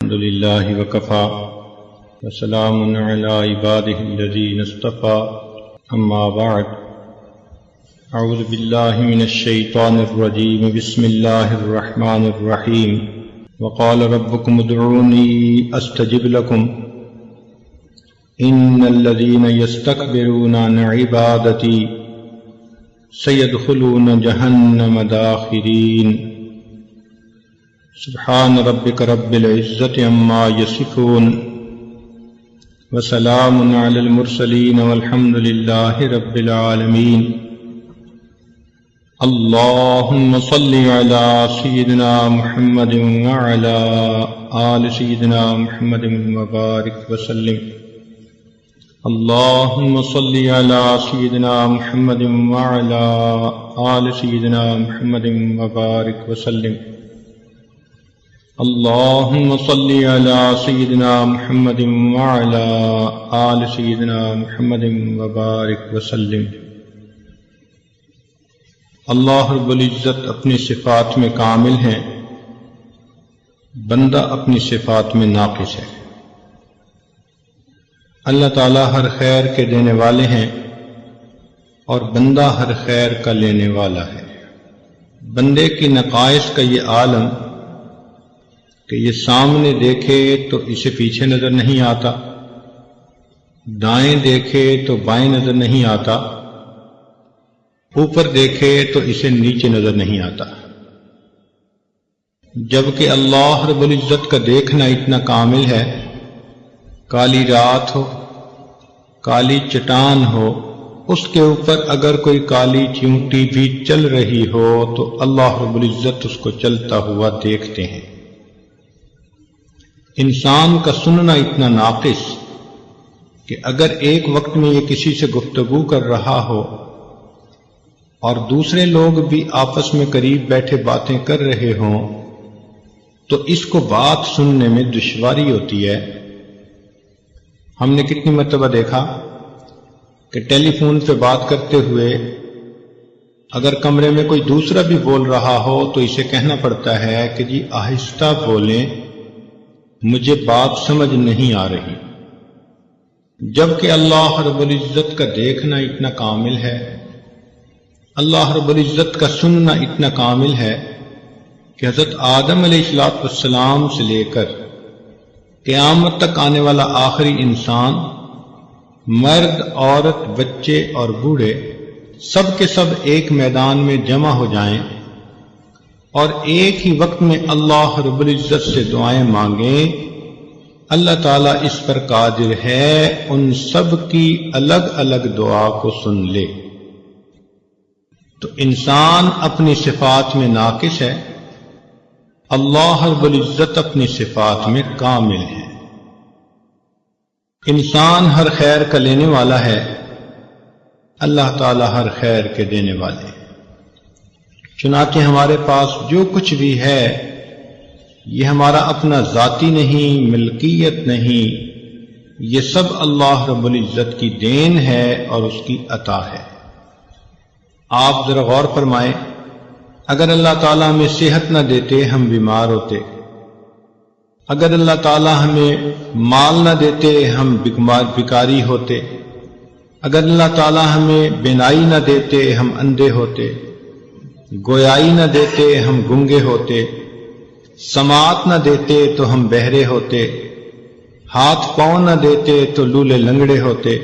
الحمد لله وكفى وسلام على عباده الذين اصطفى أما بعد أعوذ بالله من الشيطان الرجيم بسم الله الرحمن الرحيم وقال ربكم ادعوني أستجب لكم إن الذين يستكبرون عن عبادتي سيدخلون جهنم داخرين سبحان ربك رب العزة عما يصفون وسلام على المرسلين والحمد لله رب العالمين اللهم صل على سيدنا محمد وعلى آل سيدنا محمد وبارك وسلم اللهم صل على سيدنا محمد وعلى آل سيدنا محمد وبارك وسلم اللهم صل على سيدنا محمد وعلى آل سيدنا محمد وبارك وسلم اللہ رب العزت اپنی صفات میں کامل ہیں، بندہ اپنی صفات میں ناقص ہے۔ اللہ تعالیٰ ہر خیر کے دینے والے ہیں اور بندہ ہر خیر کا لینے والا ہے۔ بندے کی نقائص کا یہ عالم کہ یہ سامنے دیکھے تو اسے پیچھے نظر نہیں آتا، دائیں دیکھے تو بائیں نظر نہیں آتا، اوپر دیکھے تو اسے نیچے نظر نہیں آتا، جبکہ اللہ رب العزت کا دیکھنا اتنا کامل ہے، کالی رات ہو، کالی چٹان ہو، اس کے اوپر اگر کوئی کالی چیونٹی بھی چل رہی ہو تو اللہ رب العزت اس کو چلتا ہوا دیکھتے ہیں۔ انسان کا سننا اتنا ناقص کہ اگر ایک وقت میں یہ کسی سے گفتگو کر رہا ہو اور دوسرے لوگ بھی آپس میں قریب بیٹھے باتیں کر رہے ہوں تو اس کو بات سننے میں دشواری ہوتی ہے۔ ہم نے کتنی مرتبہ دیکھا کہ ٹیلی فون پہ بات کرتے ہوئے اگر کمرے میں کوئی دوسرا بھی بول رہا ہو تو اسے کہنا پڑتا ہے کہ جی آہستہ بولیں، مجھے بات سمجھ نہیں آ رہی، جبکہ اللہ رب العزت کا دیکھنا اتنا کامل ہے، اللہ رب العزت کا سننا اتنا کامل ہے کہ حضرت آدم علیہ السلام سے لے کر قیامت تک آنے والا آخری انسان، مرد، عورت، بچے اور بوڑھے سب کے سب ایک میدان میں جمع ہو جائیں اور ایک ہی وقت میں اللہ رب العزت سے دعائیں مانگیں، اللہ تعالیٰ اس پر قادر ہے ان سب کی الگ الگ دعا کو سن لے۔ تو انسان اپنی صفات میں ناقص ہے، اللہ رب العزت اپنی صفات میں کامل ہے۔ انسان ہر خیر کا لینے والا ہے، اللہ تعالیٰ ہر خیر کے دینے والے ہیں۔ چنانچہ ہمارے پاس جو کچھ بھی ہے یہ ہمارا اپنا ذاتی نہیں، ملکیت نہیں، یہ سب اللہ رب العزت کی دین ہے اور اس کی عطا ہے۔ آپ ذرا غور فرمائیں، اگر اللہ تعالیٰ ہمیں صحت نہ دیتے ہم بیمار ہوتے، اگر اللہ تعالیٰ ہمیں مال نہ دیتے ہم بیکاری ہوتے، اگر اللہ تعالیٰ ہمیں بینائی نہ دیتے ہم اندھے ہوتے، گویائی نہ دیتے ہم گنگے ہوتے، سماعت نہ دیتے تو ہم بہرے ہوتے، ہاتھ پاؤں نہ دیتے تو لولے لنگڑے ہوتے،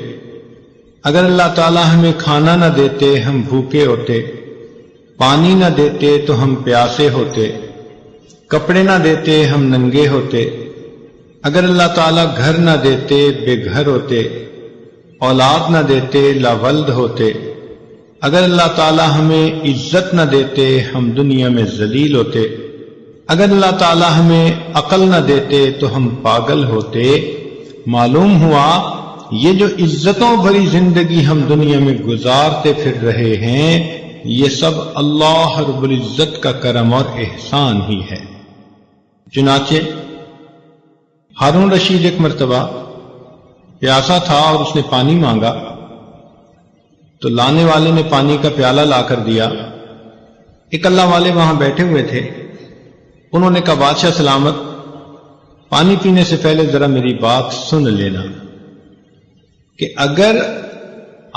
اگر اللہ تعالیٰ ہمیں کھانا نہ دیتے ہم بھوکے ہوتے، پانی نہ دیتے تو ہم پیاسے ہوتے، کپڑے نہ دیتے ہم ننگے ہوتے، اگر اللہ تعالیٰ گھر نہ دیتے بے گھر ہوتے، اولاد نہ دیتے لاولد ہوتے، اگر اللہ تعالیٰ ہمیں عزت نہ دیتے ہم دنیا میں ذلیل ہوتے، اگر اللہ تعالیٰ ہمیں عقل نہ دیتے تو ہم پاگل ہوتے۔ معلوم ہوا یہ جو عزتوں بھری زندگی ہم دنیا میں گزارتے پھر رہے ہیں یہ سب اللہ رب العزت کا کرم اور احسان ہی ہے۔ چنانچہ ہارون رشید ایک مرتبہ پیاسا تھا اور اس نے پانی مانگا تو لانے والے نے پانی کا پیالہ لا کر دیا۔ ایک اللہ والے وہاں بیٹھے ہوئے تھے، انہوں نے کہا بادشاہ سلامت، پانی پینے سے پہلے ذرا میری بات سن لینا کہ اگر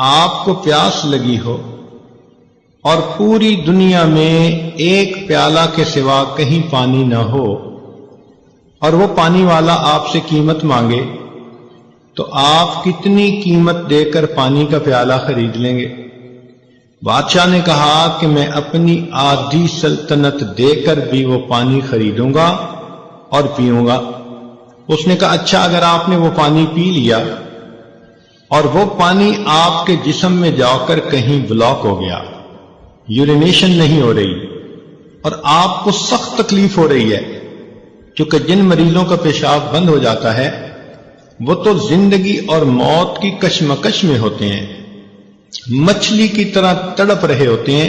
آپ کو پیاس لگی ہو اور پوری دنیا میں ایک پیالہ کے سوا کہیں پانی نہ ہو اور وہ پانی والا آپ سے قیمت مانگے تو آپ کتنی قیمت دے کر پانی کا پیالہ خرید لیں گے؟ بادشاہ نے کہا کہ میں اپنی آدھی سلطنت دے کر بھی وہ پانی خریدوں گا اور پیوں گا۔ اس نے کہا اچھا، اگر آپ نے وہ پانی پی لیا اور وہ پانی آپ کے جسم میں جا کر کہیں بلاک ہو گیا، یورینیشن نہیں ہو رہی اور آپ کو سخت تکلیف ہو رہی ہے، کیونکہ جن مریضوں کا پیشاب بند ہو جاتا ہے وہ تو زندگی اور موت کی کشمکش میں ہوتے ہیں، مچھلی کی طرح تڑپ رہے ہوتے ہیں۔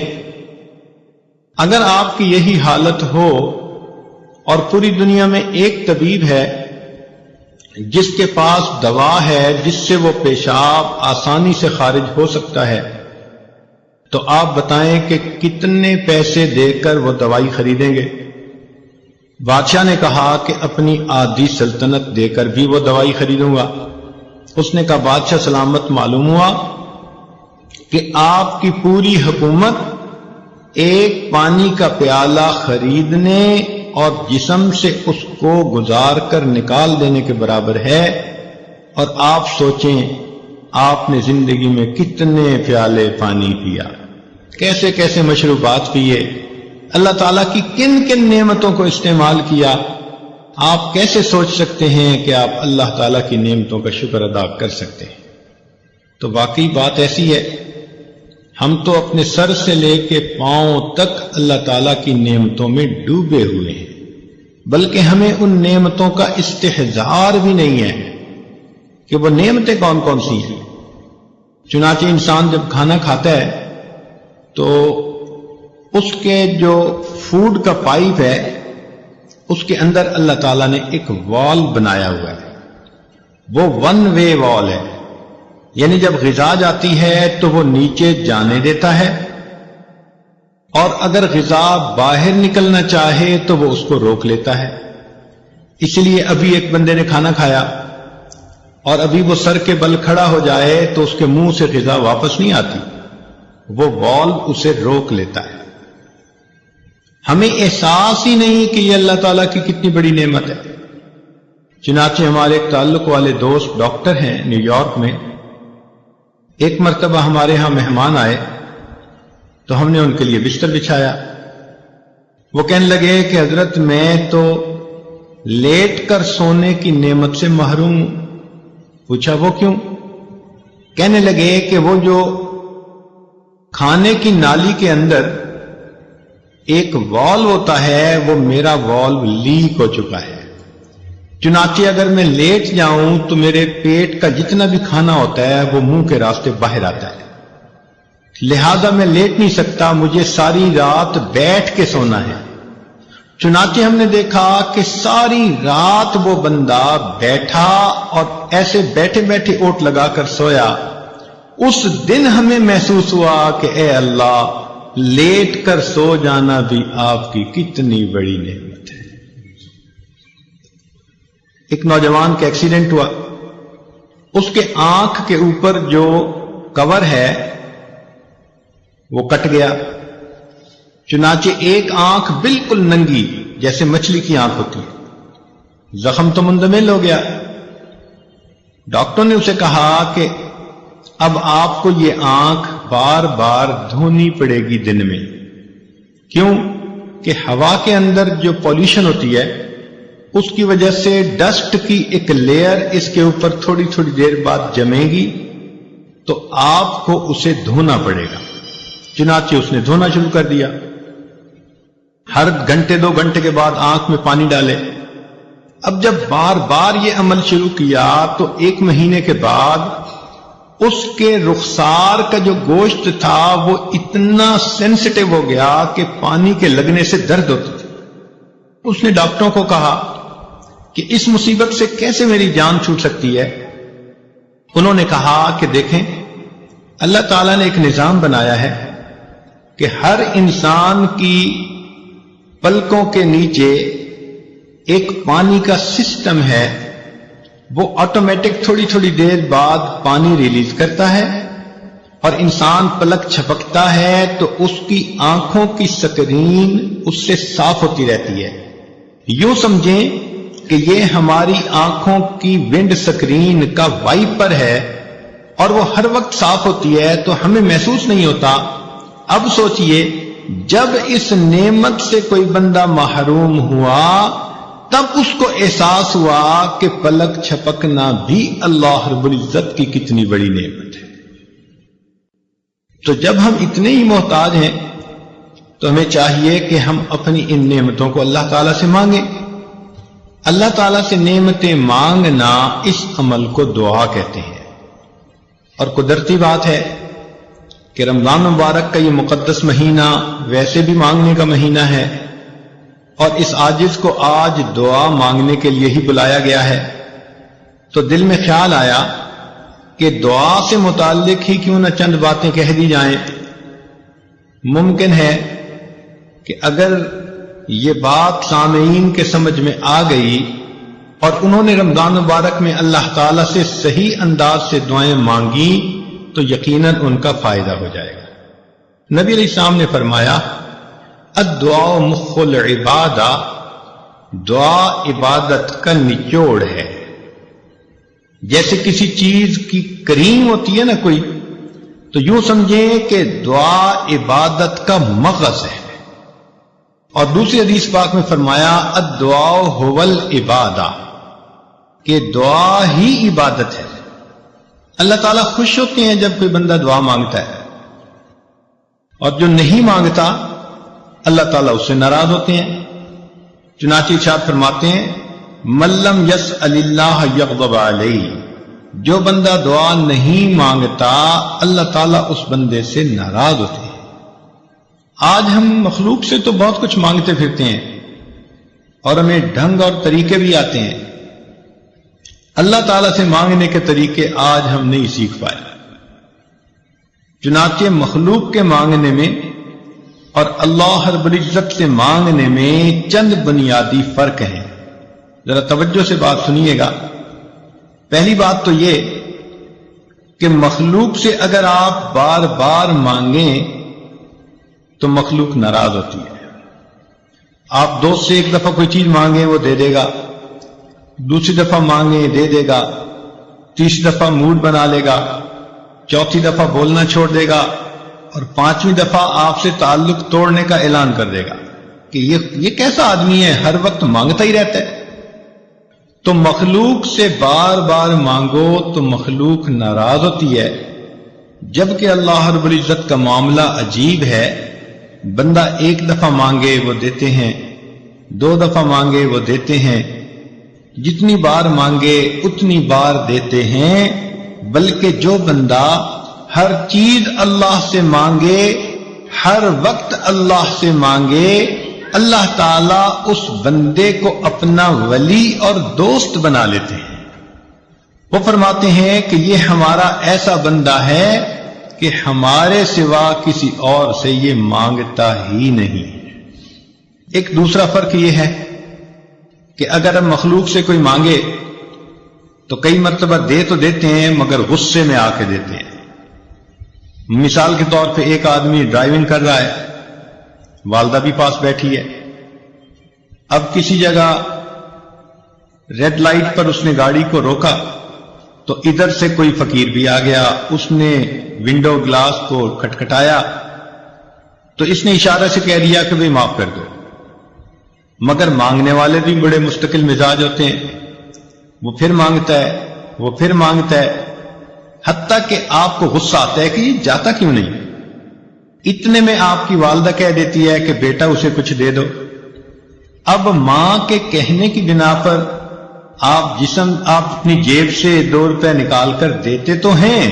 اگر آپ کی یہی حالت ہو اور پوری دنیا میں ایک طبیب ہے جس کے پاس دوا ہے جس سے وہ پیشاب آسانی سے خارج ہو سکتا ہے، تو آپ بتائیں کہ کتنے پیسے دے کر وہ دوائی خریدیں گے؟ بادشاہ نے کہا کہ اپنی آدھی سلطنت دے کر بھی وہ دوائی خریدوں گا۔ اس نے کہا بادشاہ سلامت، معلوم ہوا کہ آپ کی پوری حکومت ایک پانی کا پیالہ خریدنے اور جسم سے اس کو گزار کر نکال دینے کے برابر ہے، اور آپ سوچیں آپ نے زندگی میں کتنے پیالے پانی پیا، کیسے کیسے مشروبات پیے، اللہ تعالیٰ کی کن کن نعمتوں کو استعمال کیا۔ آپ کیسے سوچ سکتے ہیں کہ آپ اللہ تعالیٰ کی نعمتوں کا شکر ادا کر سکتے ہیں؟ تو واقعی بات ایسی ہے، ہم تو اپنے سر سے لے کے پاؤں تک اللہ تعالیٰ کی نعمتوں میں ڈوبے ہوئے ہیں، بلکہ ہمیں ان نعمتوں کا استحضار بھی نہیں ہے کہ وہ نعمتیں کون کون سی ہیں۔ چنانچہ انسان جب کھانا کھاتا ہے تو اس کے جو فوڈ کا پائپ ہے اس کے اندر اللہ تعالیٰ نے ایک وال بنایا ہوا ہے، وہ ون وے وال ہے، یعنی جب غذا جاتی ہے تو وہ نیچے جانے دیتا ہے، اور اگر غذا باہر نکلنا چاہے تو وہ اس کو روک لیتا ہے۔ اس لیے ابھی ایک بندے نے کھانا کھایا اور ابھی وہ سر کے بل کھڑا ہو جائے تو اس کے منہ سے غذا واپس نہیں آتی، وہ والو اسے روک لیتا ہے۔ ہمیں احساس ہی نہیں کہ یہ اللہ تعالیٰ کی کتنی بڑی نعمت ہے۔ چنانچہ ہمارے ایک تعلق والے دوست ڈاکٹر ہیں نیو یارک میں، ایک مرتبہ ہمارے ہاں مہمان آئے تو ہم نے ان کے لیے بستر بچھایا۔ وہ کہنے لگے کہ حضرت میں تو لیٹ کر سونے کی نعمت سے محروم ہوں۔ پوچھا وہ کیوں؟ کہنے لگے کہ وہ جو کھانے کی نالی کے اندر ایک والو ہوتا ہے وہ میرا والو لیک ہو چکا ہے، چنانچہ اگر میں لیٹ جاؤں تو میرے پیٹ کا جتنا بھی کھانا ہوتا ہے وہ منہ کے راستے باہر آتا ہے، لہذا میں لیٹ نہیں سکتا، مجھے ساری رات بیٹھ کے سونا ہے۔ چنانچہ ہم نے دیکھا کہ ساری رات وہ بندہ بیٹھا اور ایسے بیٹھے بیٹھے اوٹ لگا کر سویا۔ اس دن ہمیں محسوس ہوا کہ اے اللہ، لیٹ کر سو جانا بھی آپ کی کتنی بڑی نعمت ہے۔ ایک نوجوان کا ایکسیڈنٹ ہوا، اس کے آنکھ کے اوپر جو کور ہے وہ کٹ گیا، چنانچہ ایک آنکھ بالکل ننگی جیسے مچھلی کی آنکھ ہوتی ہے، زخم تو مندمل ہو گیا۔ ڈاکٹر نے اسے کہا کہ اب آپ کو یہ آنکھ بار بار دھونی پڑے گی دن میں۔ کیوں؟ کہ ہوا کے اندر جو پولیوشن ہوتی ہے اس کی وجہ سے ڈسٹ کی ایک لیئر اس کے اوپر تھوڑی تھوڑی دیر بعد جمے گی، تو آپ کو اسے دھونا پڑے گا۔ چنانچہ اس نے دھونا شروع کر دیا، ہر گھنٹے 2 گھنٹے کے بعد آنکھ میں پانی ڈالے۔ اب جب بار بار یہ عمل شروع کیا تو 1 مہینے کے بعد اس کے رخسار کا جو گوشت تھا وہ اتنا سینسٹیو ہو گیا کہ پانی کے لگنے سے درد ہوتی تھی۔ اس نے ڈاکٹروں کو کہا کہ اس مصیبت سے کیسے میری جان چھوٹ سکتی ہے؟ انہوں نے کہا کہ دیکھیں، اللہ تعالیٰ نے ایک نظام بنایا ہے کہ ہر انسان کی پلکوں کے نیچے ایک پانی کا سسٹم ہے، وہ آٹومیٹک تھوڑی تھوڑی دیر بعد پانی ریلیز کرتا ہے، اور انسان پلک چھپکتا ہے تو اس کی آنکھوں کی سکرین اس سے صاف ہوتی رہتی ہے۔ یوں سمجھیں کہ یہ ہماری آنکھوں کی ونڈ سکرین کا وائپر ہے، اور وہ ہر وقت صاف ہوتی ہے تو ہمیں محسوس نہیں ہوتا۔ اب سوچئے، جب اس نعمت سے کوئی بندہ محروم ہوا تب اس کو احساس ہوا کہ پلک چھپکنا بھی اللہ رب العزت کی کتنی بڑی نعمت ہے۔ تو جب ہم اتنے ہی محتاج ہیں تو ہمیں چاہیے کہ ہم اپنی ان نعمتوں کو اللہ تعالیٰ سے مانگیں۔ اللہ تعالیٰ سے نعمتیں مانگنا اس عمل کو دعا کہتے ہیں، اور قدرتی بات ہے کہ رمضان مبارک کا یہ مقدس مہینہ ویسے بھی مانگنے کا مہینہ ہے، اور اس عاجز کو آج دعا مانگنے کے لیے ہی بلایا گیا ہے۔ تو دل میں خیال آیا کہ دعا سے متعلق ہی کیوں نہ چند باتیں کہہ دی جائیں۔ ممکن ہے کہ اگر یہ بات سامعین کے سمجھ میں آ گئی اور انہوں نے رمضان مبارک میں اللہ تعالیٰ سے صحیح انداز سے دعائیں مانگی تو یقیناً ان کا فائدہ ہو جائے گا۔ نبی علیہ السلام نے فرمایا، الدعاء مخ العبادہ، دعا عبادت کا نچوڑ ہے۔ جیسے کسی چیز کی کریم ہوتی ہے نا کوئی، تو یوں سمجھیں کہ دعا عبادت کا مغز ہے۔ اور دوسری حدیث پاک میں فرمایا، الدعاء هو العبادہ، کہ دعا ہی عبادت ہے۔ اللہ تعالیٰ خوش ہوتے ہیں جب کوئی بندہ دعا مانگتا ہے، اور جو نہیں مانگتا اللہ تعالیٰ اس سے ناراض ہوتے ہیں۔ چنانچہ ارشاد فرماتے ہیں، من لم یسأل اللہ یغضب علیہ، جو بندہ دعا نہیں مانگتا اللہ تعالیٰ اس بندے سے ناراض ہوتے ہیں۔ آج ہم مخلوق سے تو بہت کچھ مانگتے پھرتے ہیں، اور ہمیں ڈھنگ اور طریقے بھی آتے ہیں۔ اللہ تعالیٰ سے مانگنے کے طریقے آج ہم نہیں سیکھ پائے۔ چنانچہ مخلوق کے مانگنے میں اور اللہ رب العزت سے مانگنے میں چند بنیادی فرق ہیں۔ ذرا توجہ سے بات سنیے گا۔ پہلی بات تو یہ کہ مخلوق سے اگر آپ بار بار مانگیں تو مخلوق ناراض ہوتی ہے۔ آپ دوست سے ایک دفعہ کوئی چیز مانگیں وہ دے دے گا، دوسری دفعہ مانگیں دے دے گا، تیسری دفعہ موڈ بنا لے گا، چوتھی دفعہ بولنا چھوڑ دے گا، اور پانچویں دفعہ آپ سے تعلق توڑنے کا اعلان کر دے گا کہ یہ کیسا آدمی ہے، ہر وقت مانگتا ہی رہتا ہے۔ تو مخلوق سے بار بار مانگو تو مخلوق ناراض ہوتی ہے، جبکہ اللہ رب العزت کا معاملہ عجیب ہے۔ بندہ ایک دفعہ مانگے وہ دیتے ہیں، دو دفعہ مانگے وہ دیتے ہیں، جتنی بار مانگے اتنی بار دیتے ہیں۔ بلکہ جو بندہ ہر چیز اللہ سے مانگے، ہر وقت اللہ سے مانگے، اللہ تعالیٰ اس بندے کو اپنا ولی اور دوست بنا لیتے ہیں۔ وہ فرماتے ہیں کہ یہ ہمارا ایسا بندہ ہے کہ ہمارے سوا کسی اور سے یہ مانگتا ہی نہیں۔ ایک دوسرا فرق یہ ہے کہ اگر ہم مخلوق سے کوئی مانگے تو کئی مرتبہ دے تو دیتے ہیں مگر غصے میں آ کے دیتے ہیں۔ مثال کے طور پہ ایک آدمی ڈرائیونگ کر رہا ہے، والدہ بھی پاس بیٹھی ہے، اب کسی جگہ ریڈ لائٹ پر اس نے گاڑی کو روکا تو ادھر سے کوئی فقیر بھی آ گیا، اس نے ونڈو گلاس کو کھٹکھٹایا تو اس نے اشارہ سے کہہ دیا کہ بھئی معاف کر دو۔ مگر مانگنے والے بھی بڑے مستقل مزاج ہوتے ہیں، وہ پھر مانگتا ہے، وہ پھر مانگتا ہے، حتیٰ کہ آپ کو غصہ آتا ہے کہ یہ جاتا کیوں نہیں۔ اتنے میں آپ کی والدہ کہہ دیتی ہے کہ بیٹا اسے کچھ دے دو۔ اب ماں کے کہنے کی بنا پر آپ اپنی جیب سے 2 روپے نکال کر دیتے تو ہیں،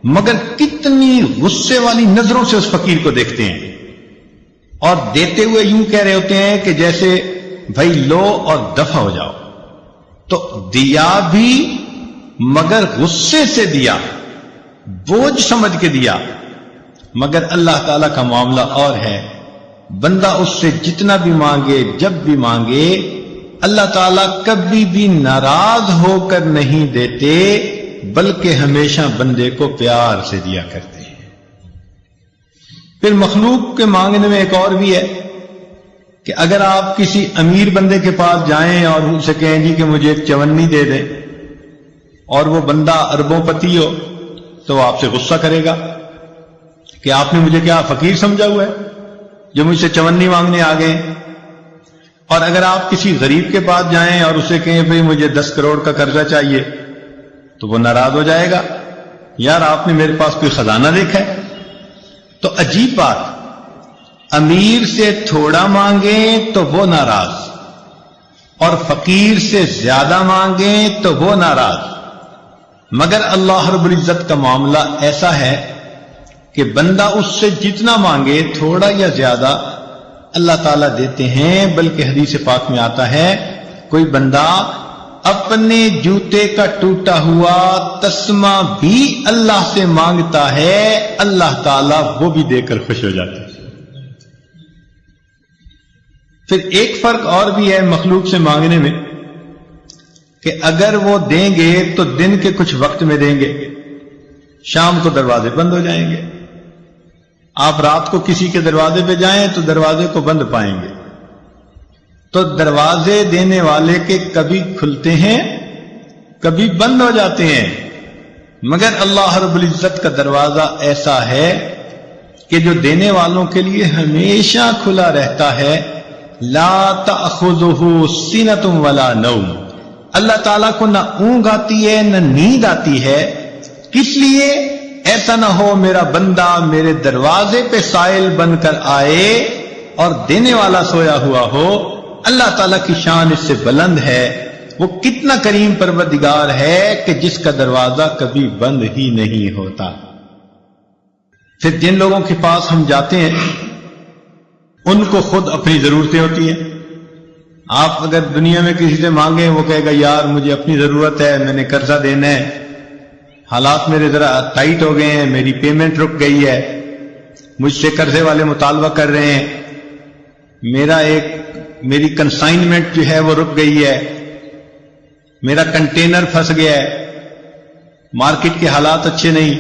مگر کتنی غصے والی نظروں سے اس فقیر کو دیکھتے ہیں، اور دیتے ہوئے یوں کہہ رہے ہوتے ہیں کہ جیسے بھائی لو اور دفع ہو جاؤ۔ تو دیا بھی مگر غصے سے دیا، بوجھ سمجھ کے دیا۔ مگر اللہ تعالیٰ کا معاملہ اور ہے، بندہ اس سے جتنا بھی مانگے، جب بھی مانگے، اللہ تعالیٰ کبھی بھی ناراض ہو کر نہیں دیتے، بلکہ ہمیشہ بندے کو پیار سے دیا کرتے ہیں۔ پھر مخلوق کے مانگنے میں ایک اور بھی ہے کہ اگر آپ کسی امیر بندے کے پاس جائیں اور ان سے کہیں جی کہ مجھے ایک چونی دے دیں، اور وہ بندہ اربوں پتی ہو، تو وہ آپ سے غصہ کرے گا کہ آپ نے مجھے کیا فقیر سمجھا ہوا ہے جو مجھ سے چونی مانگنے آ گئے۔ اور اگر آپ کسی غریب کے پاس جائیں اور اسے کہیں بھئی مجھے 10 کروڑ کا قرضہ چاہیے، تو وہ ناراض ہو جائے گا، یار آپ نے میرے پاس کوئی خزانہ دیکھا ہے۔ تو عجیب بات، امیر سے تھوڑا مانگیں تو وہ ناراض، اور فقیر سے زیادہ مانگیں تو وہ ناراض۔ مگر اللہ رب العزت کا معاملہ ایسا ہے کہ بندہ اس سے جتنا مانگے، تھوڑا یا زیادہ، اللہ تعالیٰ دیتے ہیں۔ بلکہ حدیث پاک میں آتا ہے کوئی بندہ اپنے جوتے کا ٹوٹا ہوا تسمہ بھی اللہ سے مانگتا ہے، اللہ تعالیٰ وہ بھی دے کر خوش ہو جاتا ہے۔ پھر ایک فرق اور بھی ہے مخلوق سے مانگنے میں کہ اگر وہ دیں گے تو دن کے کچھ وقت میں دیں گے، شام کو دروازے بند ہو جائیں گے۔ آپ رات کو کسی کے دروازے پہ جائیں تو دروازے کو بند پائیں گے۔ تو دروازے دینے والے کے کبھی کھلتے ہیں، کبھی بند ہو جاتے ہیں، مگر اللہ رب العزت کا دروازہ ایسا ہے کہ جو دینے والوں کے لیے ہمیشہ کھلا رہتا ہے۔ لا تأخذہ سنۃ ولا نوم، اللہ تعالیٰ کو نہ اونگ آتی ہے نہ نیند آتی ہے۔ کس لیے؟ ایسا نہ ہو میرا بندہ میرے دروازے پہ سائل بن کر آئے اور دینے والا سویا ہوا ہو۔ اللہ تعالیٰ کی شان اس سے بلند ہے، وہ کتنا کریم پروردگار ہے کہ جس کا دروازہ کبھی بند ہی نہیں ہوتا۔ پھر جن لوگوں کے پاس ہم جاتے ہیں ان کو خود اپنی ضرورتیں ہوتی ہیں۔ آپ اگر دنیا میں کسی سے مانگیں، وہ کہے گا یار مجھے اپنی ضرورت ہے، میں نے قرضہ دینا ہے، حالات میرے ذرا ٹائٹ ہو گئے ہیں، میری پیمنٹ رک گئی ہے، مجھ سے قرضے والے مطالبہ کر رہے ہیں، میری کنسائنمنٹ جو ہے وہ رک گئی ہے، میرا کنٹینر پھنس گیا ہے، مارکیٹ کے حالات اچھے نہیں۔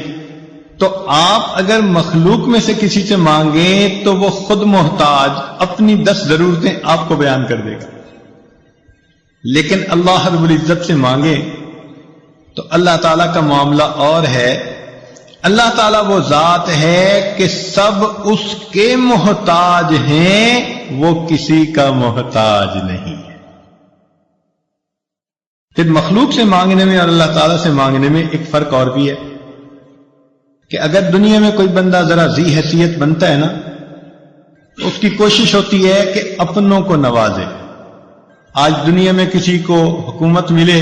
تو آپ اگر مخلوق میں سے کسی سے مانگیں تو وہ خود محتاج اپنی 10 ضرورتیں آپ کو بیان کر دے گا، لیکن اللہ رب العزت سے مانگیں تو اللہ تعالیٰ کا معاملہ اور ہے۔ اللہ تعالیٰ وہ ذات ہے کہ سب اس کے محتاج ہیں، وہ کسی کا محتاج نہیں ہے۔ پھر مخلوق سے مانگنے میں اور اللہ تعالیٰ سے مانگنے میں ایک فرق اور بھی ہے کہ اگر دنیا میں کوئی بندہ ذرا ذی حیثیت بنتا ہے نا، تو اس کی کوشش ہوتی ہے کہ اپنوں کو نوازے۔ آج دنیا میں کسی کو حکومت ملے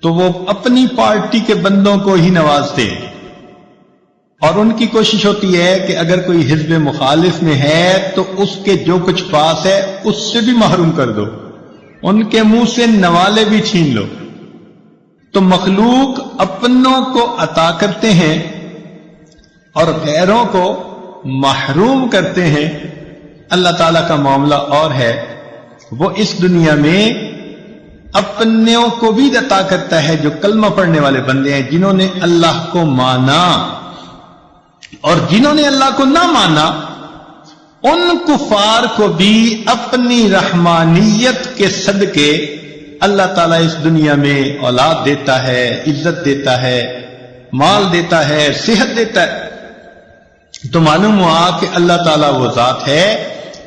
تو وہ اپنی پارٹی کے بندوں کو ہی نوازتے ہیں، اور ان کی کوشش ہوتی ہے کہ اگر کوئی حزب مخالف میں ہے تو اس کے جو کچھ پاس ہے اس سے بھی محروم کر دو، ان کے منہ سے نوالے بھی چھین لو۔ تو مخلوق اپنوں کو عطا کرتے ہیں اور غیروں کو محروم کرتے ہیں۔ اللہ تعالیٰ کا معاملہ اور ہے، وہ اس دنیا میں اپنوں کو بھی عطا کرتا ہے جو کلمہ پڑھنے والے بندے ہیں، جنہوں نے اللہ کو مانا، اور جنہوں نے اللہ کو نہ مانا ان کفار کو بھی اپنی رحمانیت کے صدقے اللہ تعالیٰ اس دنیا میں اولاد دیتا ہے، عزت دیتا ہے، مال دیتا ہے، صحت دیتا ہے۔ تو معلوم ہوا کہ اللہ تعالیٰ وہ ذات ہے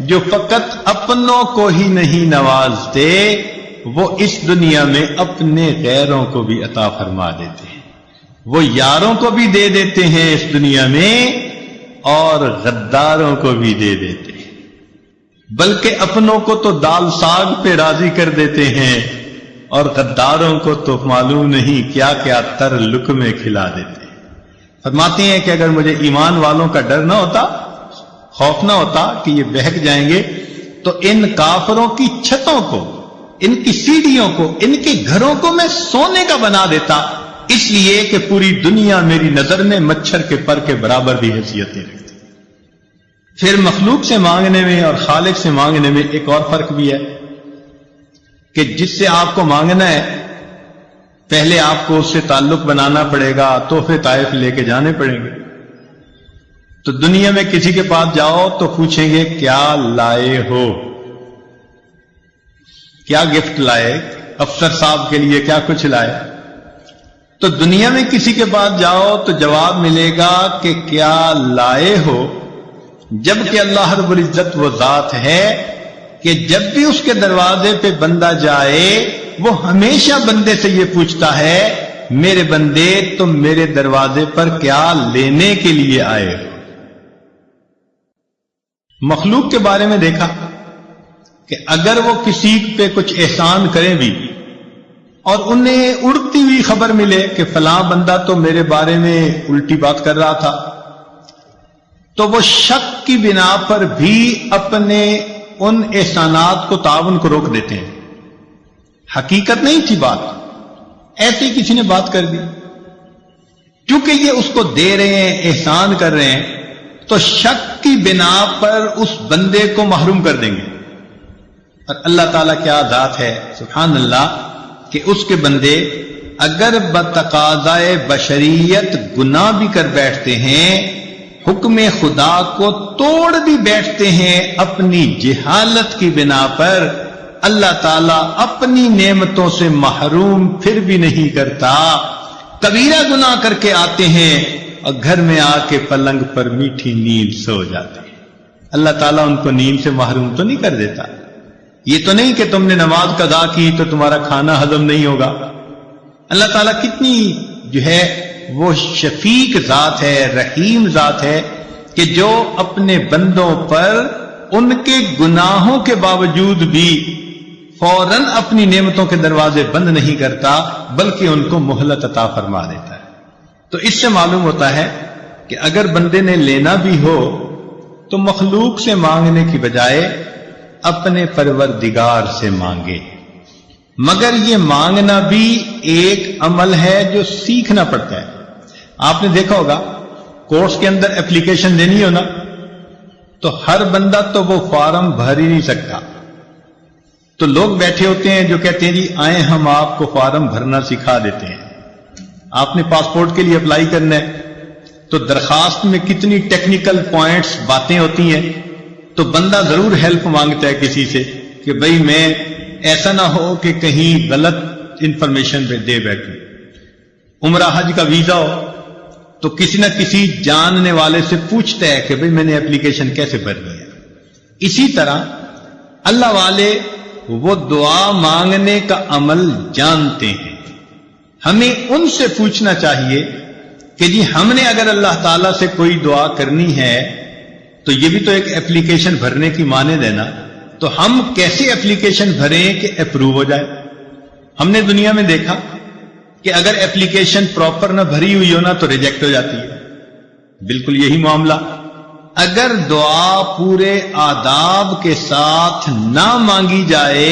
جو فقط اپنوں کو ہی نہیں نوازتے، وہ اس دنیا میں اپنے غیروں کو بھی عطا فرما دیتے ہیں، وہ یاروں کو بھی دے دیتے ہیں اس دنیا میں، اور غداروں کو بھی دے دیتے ہیں، بلکہ اپنوں کو تو دال ساگ پہ راضی کر دیتے ہیں، اور غداروں کو تو معلوم نہیں کیا کیا تر لقمے کھلا دیتے ہیں۔ فرماتے ہیں کہ اگر مجھے ایمان والوں کا ڈر نہ ہوتا، خوف نہ ہوتا کہ یہ بہک جائیں گے، تو ان کافروں کی چھتوں کو، ان کی سیڑھیوں کو، ان کے گھروں کو میں سونے کا بنا دیتا، اس لیے کہ پوری دنیا میری نظر میں مچھر کے پر کے برابر بھی حیثیت نہیں رکھتی۔ پھر مخلوق سے مانگنے میں اور خالق سے مانگنے میں ایک اور فرق بھی ہے کہ جس سے آپ کو مانگنا ہے پہلے آپ کو اس سے تعلق بنانا پڑے گا، تحفے طائف لے کے جانے پڑیں گے۔ تو دنیا میں کسی کے پاس جاؤ تو پوچھیں گے کیا لائے ہو، کیا گفٹ لائے، افسر صاحب کے لیے کیا کچھ لائے۔ تو دنیا میں کسی کے پاس جاؤ تو جواب ملے گا کہ کیا لائے ہو، جبکہ اللہ رب العزت وہ ذات ہے کہ جب بھی اس کے دروازے پہ بندہ جائے وہ ہمیشہ بندے سے یہ پوچھتا ہے میرے بندے تم میرے دروازے پر کیا لینے کے لیے آئے ہو۔ مخلوق کے بارے میں دیکھا کہ اگر وہ کسی پہ کچھ احسان کریں بھی اور انہیں اڑتی ہوئی خبر ملے کہ فلاں بندہ تو میرے بارے میں الٹی بات کر رہا تھا، تو وہ شک کی بنا پر بھی اپنے ان احسانات کو تعاون کو روک دیتے ہیں۔ حقیقت نہیں تھی بات، ایسے ہی کسی نے بات کر دی، کیونکہ یہ اس کو دے رہے ہیں، احسان کر رہے ہیں، تو شک کی بنا پر اس بندے کو محروم کر دیں گے۔ اور اللہ تعالیٰ کیا ذات ہے، سبحان اللہ، کہ اس کے بندے اگر بتقاضائے بشریت گناہ بھی کر بیٹھتے ہیں، حکم خدا کو توڑ بھی بیٹھتے ہیں اپنی جہالت کی بنا پر، اللہ تعالیٰ اپنی نعمتوں سے محروم پھر بھی نہیں کرتا۔ کبیرہ گناہ کر کے آتے ہیں اور گھر میں آ کے پلنگ پر میٹھی نیند سو جاتے ہیں، اللہ تعالیٰ ان کو نیند سے محروم تو نہیں کر دیتا۔ یہ تو نہیں کہ تم نے نماز قضا کی تو تمہارا کھانا ہضم نہیں ہوگا۔ اللہ تعالیٰ کتنی جو ہے وہ شفیق ذات ہے، رحیم ذات ہے کہ جو اپنے بندوں پر ان کے گناہوں کے باوجود بھی فوراً اپنی نعمتوں کے دروازے بند نہیں کرتا بلکہ ان کو مہلت عطا فرما دیتا ہے۔ تو اس سے معلوم ہوتا ہے کہ اگر بندے نے لینا بھی ہو تو مخلوق سے مانگنے کی بجائے اپنے پروردگار سے مانگے، مگر یہ مانگنا بھی ایک عمل ہے جو سیکھنا پڑتا ہے۔ آپ نے دیکھا ہوگا کورس کے اندر اپلیکیشن دینی ہو نا تو ہر بندہ تو وہ فارم بھر ہی نہیں سکتا، تو لوگ بیٹھے ہوتے ہیں جو کہتے ہیں جی آئیں ہم آپ کو فارم بھرنا سکھا دیتے ہیں۔ آپ نے پاسپورٹ کے لیے اپلائی کرنا ہے تو درخواست میں کتنی ٹیکنیکل پوائنٹس باتیں ہوتی ہیں، تو بندہ ضرور ہیلپ مانگتا ہے کسی سے کہ بھئی میں ایسا نہ ہو کہ کہیں غلط انفارمیشن پہ دے بیٹھوں۔ عمرہ حج کا ویزا ہو تو کسی نہ کسی جاننے والے سے پوچھتا ہے کہ بھئی میں نے اپلیکیشن کیسے بھرنی ہے۔ اسی طرح اللہ والے وہ دعا مانگنے کا عمل جانتے ہیں، ہمیں ان سے پوچھنا چاہیے کہ جی ہم نے اگر اللہ تعالیٰ سے کوئی دعا کرنی ہے تو یہ بھی تو ایک اپلیکیشن بھرنے کی مانند ہے نا، تو ہم کیسے اپلیکیشن بھریں کہ اپروو ہو جائے۔ ہم نے دنیا میں دیکھا کہ اگر اپلیکیشن پراپر نہ بھری ہوئی ہو نا تو ریجیکٹ ہو جاتی ہے، بالکل یہی معاملہ اگر دعا پورے آداب کے ساتھ نہ مانگی جائے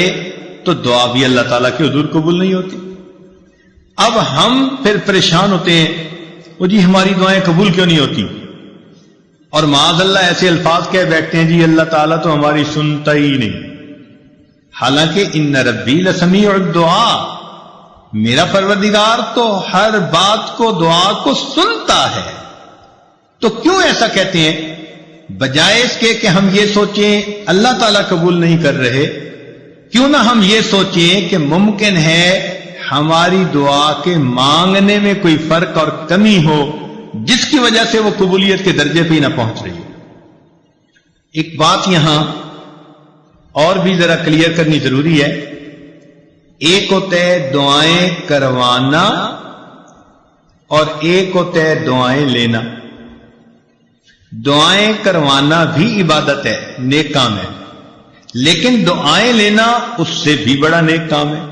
تو دعا بھی اللہ تعالیٰ کے حضور قبول نہیں ہوتی۔ اب ہم پھر پریشان ہوتے ہیں وہ جی ہماری دعائیں قبول کیوں نہیں ہوتی، اور معاذ اللہ ایسے الفاظ کہہ بیٹھتے ہیں جی اللہ تعالیٰ تو ہماری سنتا ہی نہیں، حالانکہ ان ربی لسمیع الدعاء، میرا پروردگار تو ہر بات کو دعا کو سنتا ہے۔ تو کیوں ایسا کہتے ہیں؟ بجائے اس کے کہ ہم یہ سوچیں اللہ تعالیٰ قبول نہیں کر رہے، کیوں نہ ہم یہ سوچیں کہ ممکن ہے ہماری دعا کے مانگنے میں کوئی فرق اور کمی ہو جس کی وجہ سے وہ قبولیت کے درجے پہ ہی نہ پہنچ رہی ہو۔ ایک بات یہاں اور بھی ذرا کلیئر کرنی ضروری ہے، ایک ہوتا ہے دعائیں کروانا اور ایک ہوتا ہے دعائیں لینا۔ دعائیں کروانا بھی عبادت ہے، نیک کام ہے، لیکن دعائیں لینا اس سے بھی بڑا نیک کام ہے۔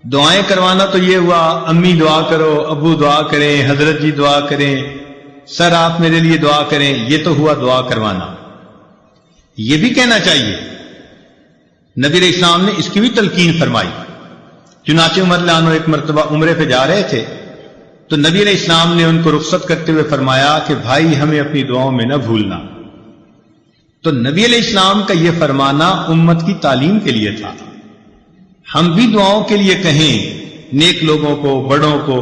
دعائیں کروانا تو یہ ہوا امی دعا کرو، ابو دعا کریں، حضرت جی دعا کریں، سر آپ میرے لیے دعا کریں، یہ تو ہوا دعا کروانا۔ یہ بھی کہنا چاہیے نبی علیہ السلام نے اس کی بھی تلقین فرمائی۔ چنانچہ عمر رضی اللہ عنہ ایک مرتبہ عمرے پہ جا رہے تھے تو نبی علیہ السلام نے ان کو رخصت کرتے ہوئے فرمایا کہ بھائی ہمیں اپنی دعاؤں میں نہ بھولنا۔ تو نبی علیہ السلام کا یہ فرمانا امت کی تعلیم کے لیے تھا۔ ہم بھی دعاؤں کے لیے کہیں نیک لوگوں کو، بڑوں کو،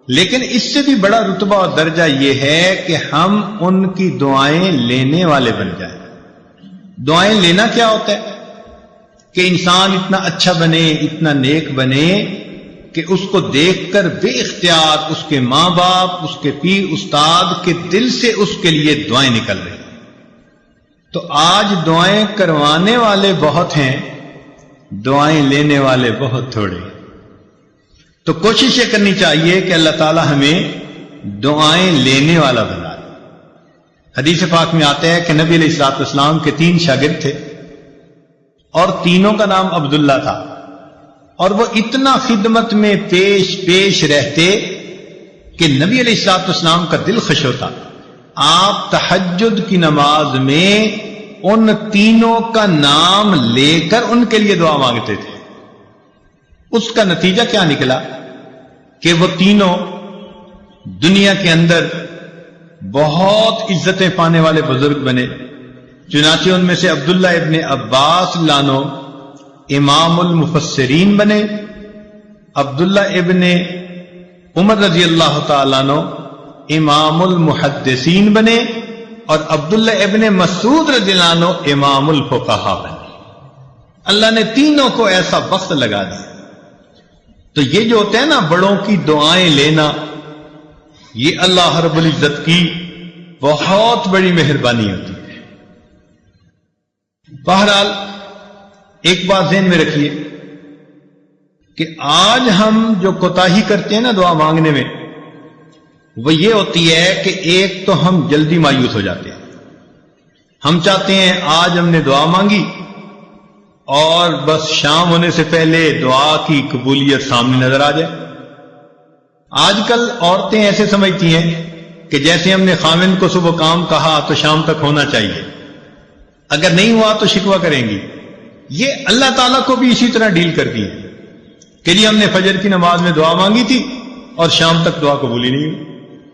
لیکن اس سے بھی بڑا رتبہ اور درجہ یہ ہے کہ ہم ان کی دعائیں لینے والے بن جائیں۔ دعائیں لینا کیا ہوتا ہے؟ کہ انسان اتنا اچھا بنے، اتنا نیک بنے کہ اس کو دیکھ کر بے اختیار اس کے ماں باپ، اس کے پیر استاد کے دل سے اس کے لیے دعائیں نکل رہی۔ تو آج دعائیں کروانے والے بہت ہیں، دعائیں لینے والے بہت تھوڑے۔ تو کوشش یہ کرنی چاہیے کہ اللہ تعالی ہمیں دعائیں لینے والا بنا دے۔ حدیث پاک میں آتا ہے کہ نبی علیہ الصلوۃ والسلام کے 3 شاگرد تھے اور تینوں کا نام عبداللہ تھا، اور وہ اتنا خدمت میں پیش رہتے کہ نبی علیہ الصلوۃ والسلام کا دل خوش ہوتا۔ آپ تہجد کی نماز میں ان تینوں کا نام لے کر ان کے لیے دعا مانگتے تھے۔ اس کا نتیجہ کیا نکلا کہ وہ تینوں دنیا کے اندر بہت عزتیں پانے والے بزرگ بنے۔ چنانچہ ان میں سے عبداللہ ابن عباس لانو امام المفسرین بنے، عبداللہ ابن عمر رضی اللہ تعالیٰ عنہ امام المحدثین بنے، اور عبداللہ ابن مسعود رضی اللہ عنہ امام الفقہاء بنے۔ اللہ نے تینوں کو ایسا وقت لگا دیا۔ تو یہ جو ہوتا ہے نا بڑوں کی دعائیں لینا، یہ اللہ رب العزت کی بہت بڑی مہربانی ہوتی ہے۔ بہرحال ایک بات ذہن میں رکھیے کہ آج ہم جو کوتاہی کرتے ہیں نا دعا مانگنے میں، وہ یہ ہوتی ہے کہ ایک تو ہم جلدی مایوس ہو جاتے ہیں۔ ہم چاہتے ہیں آج ہم نے دعا مانگی اور بس شام ہونے سے پہلے دعا کی قبولیت سامنے نظر آ جائے۔ آج کل عورتیں ایسے سمجھتی ہیں کہ جیسے ہم نے خاوند کو صبح کام کہا تو شام تک ہونا چاہیے، اگر نہیں ہوا تو شکوہ کریں گی۔ یہ اللہ تعالیٰ کو بھی اسی طرح ڈیل کرتی ہے کہ جی ہم نے فجر کی نماز میں دعا مانگی تھی اور شام تک دعا قبولی نہیں ہوئی،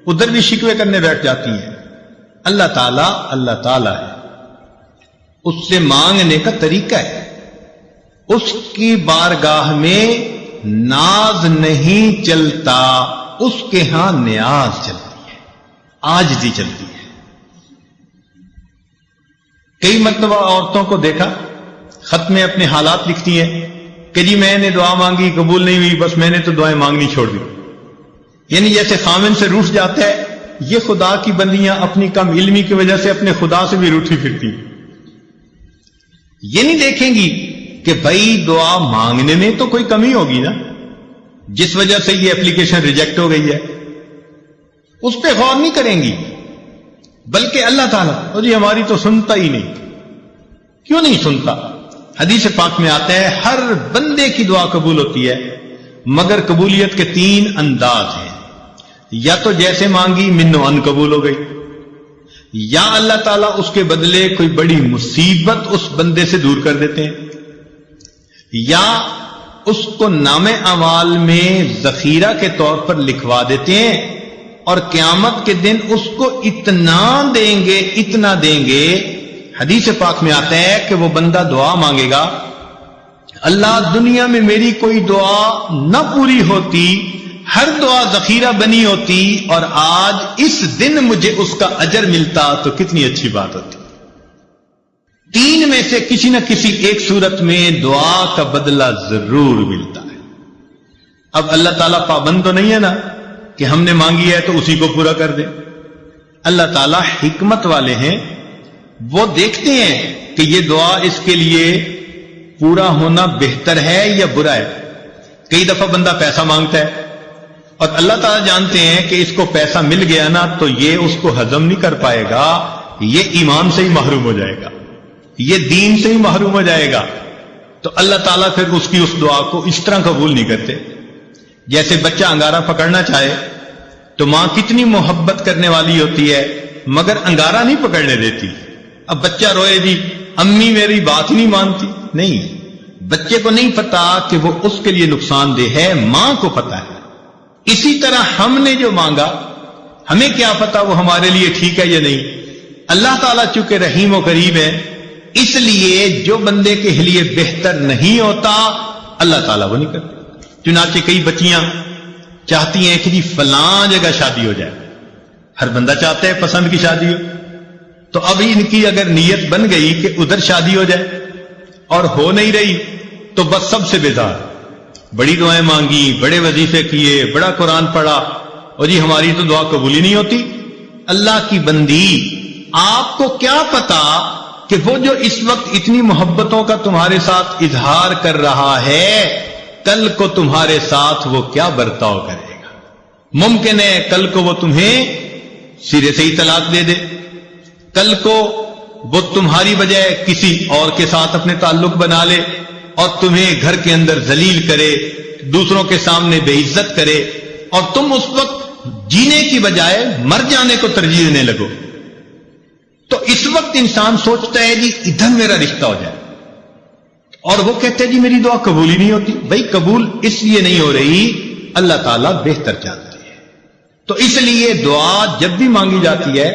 ادھر بھی شکوے کرنے بیٹھ جاتی ہیں۔ اللہ تعالیٰ ہے، اس سے مانگنے کا طریقہ ہے، اس کی بارگاہ میں ناز نہیں چلتا، اس کے ہاں نیاز چلتی ہے، عاجزی چلتی ہے۔ کئی مرتبہ عورتوں کو دیکھا خط میں اپنے حالات لکھتی ہیں کہ جی میں نے دعا مانگی قبول نہیں ہوئی، بس میں نے تو دعائیں مانگنی چھوڑ دی۔ یعنی جیسے خامن سے روٹھ جاتا ہے، یہ خدا کی بندیاں اپنی کم علمی کی وجہ سے اپنے خدا سے بھی روٹھی پھرتی۔ یہ نہیں دیکھیں گی کہ بھائی دعا مانگنے میں تو کوئی کمی ہوگی نا، جس وجہ سے یہ اپلیکیشن ریجیکٹ ہو گئی ہے، اس پہ غور نہیں کریں گی، بلکہ اللہ تعالیٰ اور جی ہماری تو سنتا ہی نہیں۔ کیوں نہیں سنتا؟ حدیث پاک میں آتا ہے ہر بندے کی دعا قبول ہوتی ہے، مگر قبولیت کے 3 انداز ہیں۔ یا تو جیسے مانگی منو ان قبول ہو گئی، یا اللہ تعالیٰ اس کے بدلے کوئی بڑی مصیبت اس بندے سے دور کر دیتے ہیں، یا اس کو نام اعمال میں ذخیرہ کے طور پر لکھوا دیتے ہیں، اور قیامت کے دن اس کو اتنا دیں گے۔ حدیث پاک میں آتا ہے کہ وہ بندہ دعا مانگے گا، اللہ دنیا میں میری کوئی دعا نہ پوری ہوتی، ہر دعا ذخیرہ بنی ہوتی، اور آج اس دن مجھے اس کا اجر ملتا تو کتنی اچھی بات ہوتی۔ 3 میں سے کسی نہ کسی ایک صورت میں دعا کا بدلہ ضرور ملتا ہے۔ اب اللہ تعالیٰ پابند تو نہیں ہے نا کہ ہم نے مانگی ہے تو اسی کو پورا کر دے۔ اللہ تعالیٰ حکمت والے ہیں، وہ دیکھتے ہیں کہ یہ دعا اس کے لیے پورا ہونا بہتر ہے یا برا ہے۔ کئی دفعہ بندہ پیسہ مانگتا ہے اور اللہ تعالیٰ جانتے ہیں کہ اس کو پیسہ مل گیا نا تو یہ اس کو ہضم نہیں کر پائے گا، یہ ایمان سے ہی محروم ہو جائے گا، یہ دین سے ہی محروم ہو جائے گا، تو اللہ تعالیٰ پھر اس کی اس دعا کو اس طرح قبول نہیں کرتے۔ جیسے بچہ انگارہ پکڑنا چاہے تو ماں کتنی محبت کرنے والی ہوتی ہے، مگر انگارہ نہیں پکڑنے دیتی۔ اب بچہ روئے جی امی میری بات نہیں مانتی، نہیں، بچے کو نہیں پتا کہ وہ اس کے لیے نقصان دہ ہے، ماں کو پتا ہے۔ اسی طرح ہم نے جو مانگا ہمیں کیا پتا وہ ہمارے لیے ٹھیک ہے یا نہیں۔ اللہ تعالیٰ چونکہ رحیم و کریم ہے، اس لیے جو بندے کے لیے بہتر نہیں ہوتا اللہ تعالیٰ وہ نہیں کرتے۔ چنانچہ کئی بچیاں چاہتی ہیں کہ جی فلاں جگہ شادی ہو جائے، ہر بندہ چاہتا ہے پسند کی شادی ہو، تو اب ان کی اگر نیت بن گئی کہ ادھر شادی ہو جائے اور ہو نہیں رہی تو بس سب سے بیزار، بڑی دعائیں مانگی، بڑے وظیفے کیے، بڑا قرآن پڑھا، اور جی ہماری تو دعا قبول ہی نہیں ہوتی۔ اللہ کی بندی، آپ کو کیا پتا کہ وہ جو اس وقت اتنی محبتوں کا تمہارے ساتھ اظہار کر رہا ہے، کل کو تمہارے ساتھ وہ کیا برتاؤ کرے گا؟ ممکن ہے کل کو وہ تمہیں سرے سے ہی طلاق دے دے، کل کو وہ تمہاری بجائے کسی اور کے ساتھ اپنے تعلق بنا لے اور تمہیں گھر کے اندر ذلیل کرے، دوسروں کے سامنے بے عزت کرے، اور تم اس وقت جینے کی بجائے مر جانے کو ترجیح دینے لگو۔ تو اس وقت انسان سوچتا ہے جی ادھر میرا رشتہ ہو جائے، اور وہ کہتے ہیں جی میری دعا قبول ہی نہیں ہوتی۔ بھائی قبول اس لیے نہیں ہو رہی، اللہ تعالیٰ بہتر جانتے ہیں۔ تو اس لیے دعا جب بھی مانگی جاتی ہے،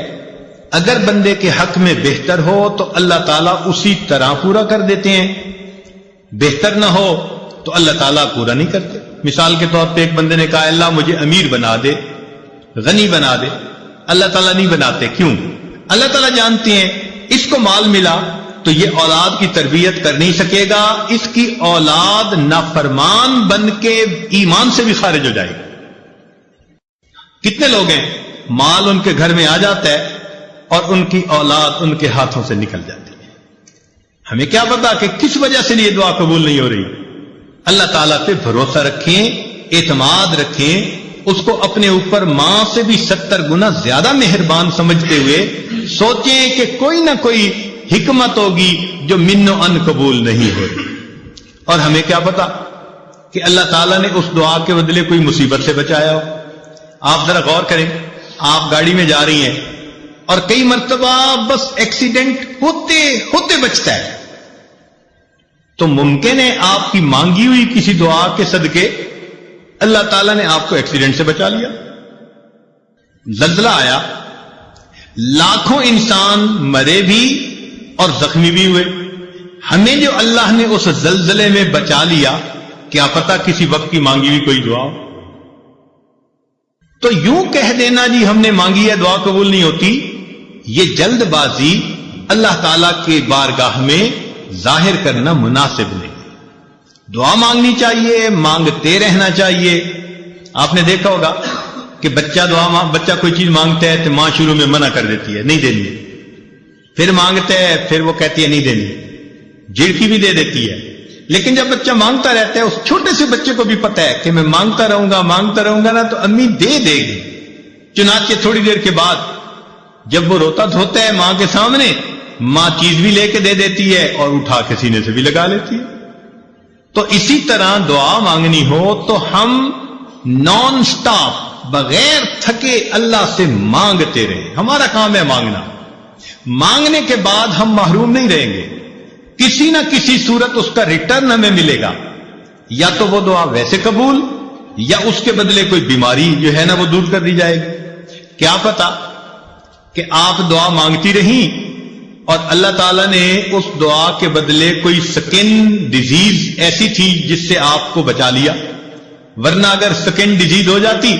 اگر بندے کے حق میں بہتر ہو تو اللہ تعالیٰ اسی طرح پورا کر دیتے ہیں، بہتر نہ ہو تو اللہ تعالیٰ پورا نہیں کرتے۔ مثال کے طور پہ ایک بندے نے کہا اللہ مجھے امیر بنا دے، غنی بنا دے، اللہ تعالیٰ نہیں بناتے۔ کیوں؟ اللہ تعالیٰ جانتے ہیں اس کو مال ملا تو یہ اولاد کی تربیت کر نہیں سکے گا، اس کی اولاد نافرمان بن کے ایمان سے بھی خارج ہو جائے گی۔ کتنے لوگ ہیں مال ان کے گھر میں آ جاتا ہے اور ان کی اولاد ان کے ہاتھوں سے نکل جاتی ہے۔ ہمیں کیا پتا کہ کس وجہ سے یہ دعا قبول نہیں ہو رہی؟ اللہ تعالیٰ پہ بھروسہ رکھیں، اعتماد رکھیں، اس کو اپنے اوپر ماں سے بھی 70 گنا زیادہ مہربان سمجھتے ہوئے سوچیں کہ کوئی نہ کوئی حکمت ہوگی جو من و ان قبول نہیں ہو رہی۔ اور ہمیں کیا پتا کہ اللہ تعالیٰ نے اس دعا کے بدلے کوئی مصیبت سے بچایا ہو۔ آپ ذرا غور کریں، آپ گاڑی میں جا رہی ہیں اور کئی مرتبہ بس ایکسیڈنٹ ہوتے ہوتے بچتا ہے، تو ممکن ہے آپ کی مانگی ہوئی کسی دعا کے صدقے اللہ تعالیٰ نے آپ کو ایکسیڈنٹ سے بچا لیا۔ زلزلہ آیا، لاکھوں انسان مرے بھی اور زخمی بھی ہوئے، ہمیں جو اللہ نے اس زلزلے میں بچا لیا، کیا پتا کسی وقت کی مانگی ہوئی کوئی دعا ہو۔ تو یوں کہہ دینا جی ہم نے مانگی ہے دعا قبول نہیں ہوتی، یہ جلد بازی اللہ تعالیٰ کے بارگاہ میں ظاہر کرنا مناسب نہیں۔ دعا مانگنی چاہیے، مانگتے رہنا چاہیے۔ آپ نے دیکھا ہوگا کہ بچہ کوئی چیز مانگتا ہے تو ماں شروع میں منع کر دیتی ہے، نہیں دینی، پھر مانگتا ہے، پھر وہ کہتی ہے نہیں دینی، جھڑکی بھی دے دیتی ہے۔ لیکن جب بچہ مانگتا رہتا ہے، اس چھوٹے سے بچے کو بھی پتا ہے کہ میں مانگتا رہوں گا نا تو امی دے دے گی۔ چنانچہ تھوڑی دیر کے بعد جب وہ روتا دھوتا ہے ماں کے سامنے، ماں چیز بھی لے کے دے دیتی ہے اور اٹھا کے سینے سے بھی لگا لیتی ہے۔ تو اسی طرح دعا مانگنی ہو تو ہم نان سٹاپ بغیر تھکے اللہ سے مانگتے رہیں۔ ہمارا کام ہے مانگنا، مانگنے کے بعد ہم محروم نہیں رہیں گے، کسی نہ کسی صورت اس کا ریٹرن ہمیں ملے گا، یا تو وہ دعا ویسے قبول، یا اس کے بدلے کوئی بیماری جو ہے نا وہ دور کر دی جائے گی۔ کیا پتا کہ آپ دعا مانگتی رہیں اور اللہ تعالیٰ نے اس دعا کے بدلے کوئی سکن ڈیزیز ایسی تھی جس سے آپ کو بچا لیا، ورنہ اگر سکن ڈیزیز ہو جاتی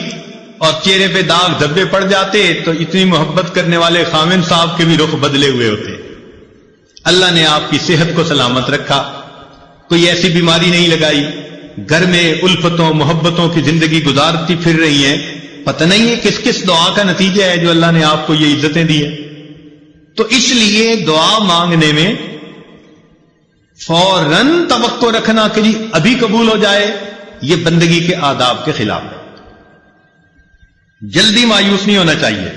اور چہرے پہ داغ دھبے پڑ جاتے تو اتنی محبت کرنے والے خامن صاحب کے بھی رخ بدلے ہوئے ہوتے۔ اللہ نے آپ کی صحت کو سلامت رکھا، کوئی ایسی بیماری نہیں لگائی، گھر میں الفتوں محبتوں کی زندگی گزارتی پھر رہی ہیں، پتہ نہیں ہے کس کس دعا کا نتیجہ ہے جو اللہ نے آپ کو یہ عزتیں دی ہیں۔ تو اس لیے دعا مانگنے میں فوراً توقع رکھنا کہ جی ابھی قبول ہو جائے، یہ بندگی کے آداب کے خلاف ہے۔ جلدی مایوس نہیں ہونا چاہیے۔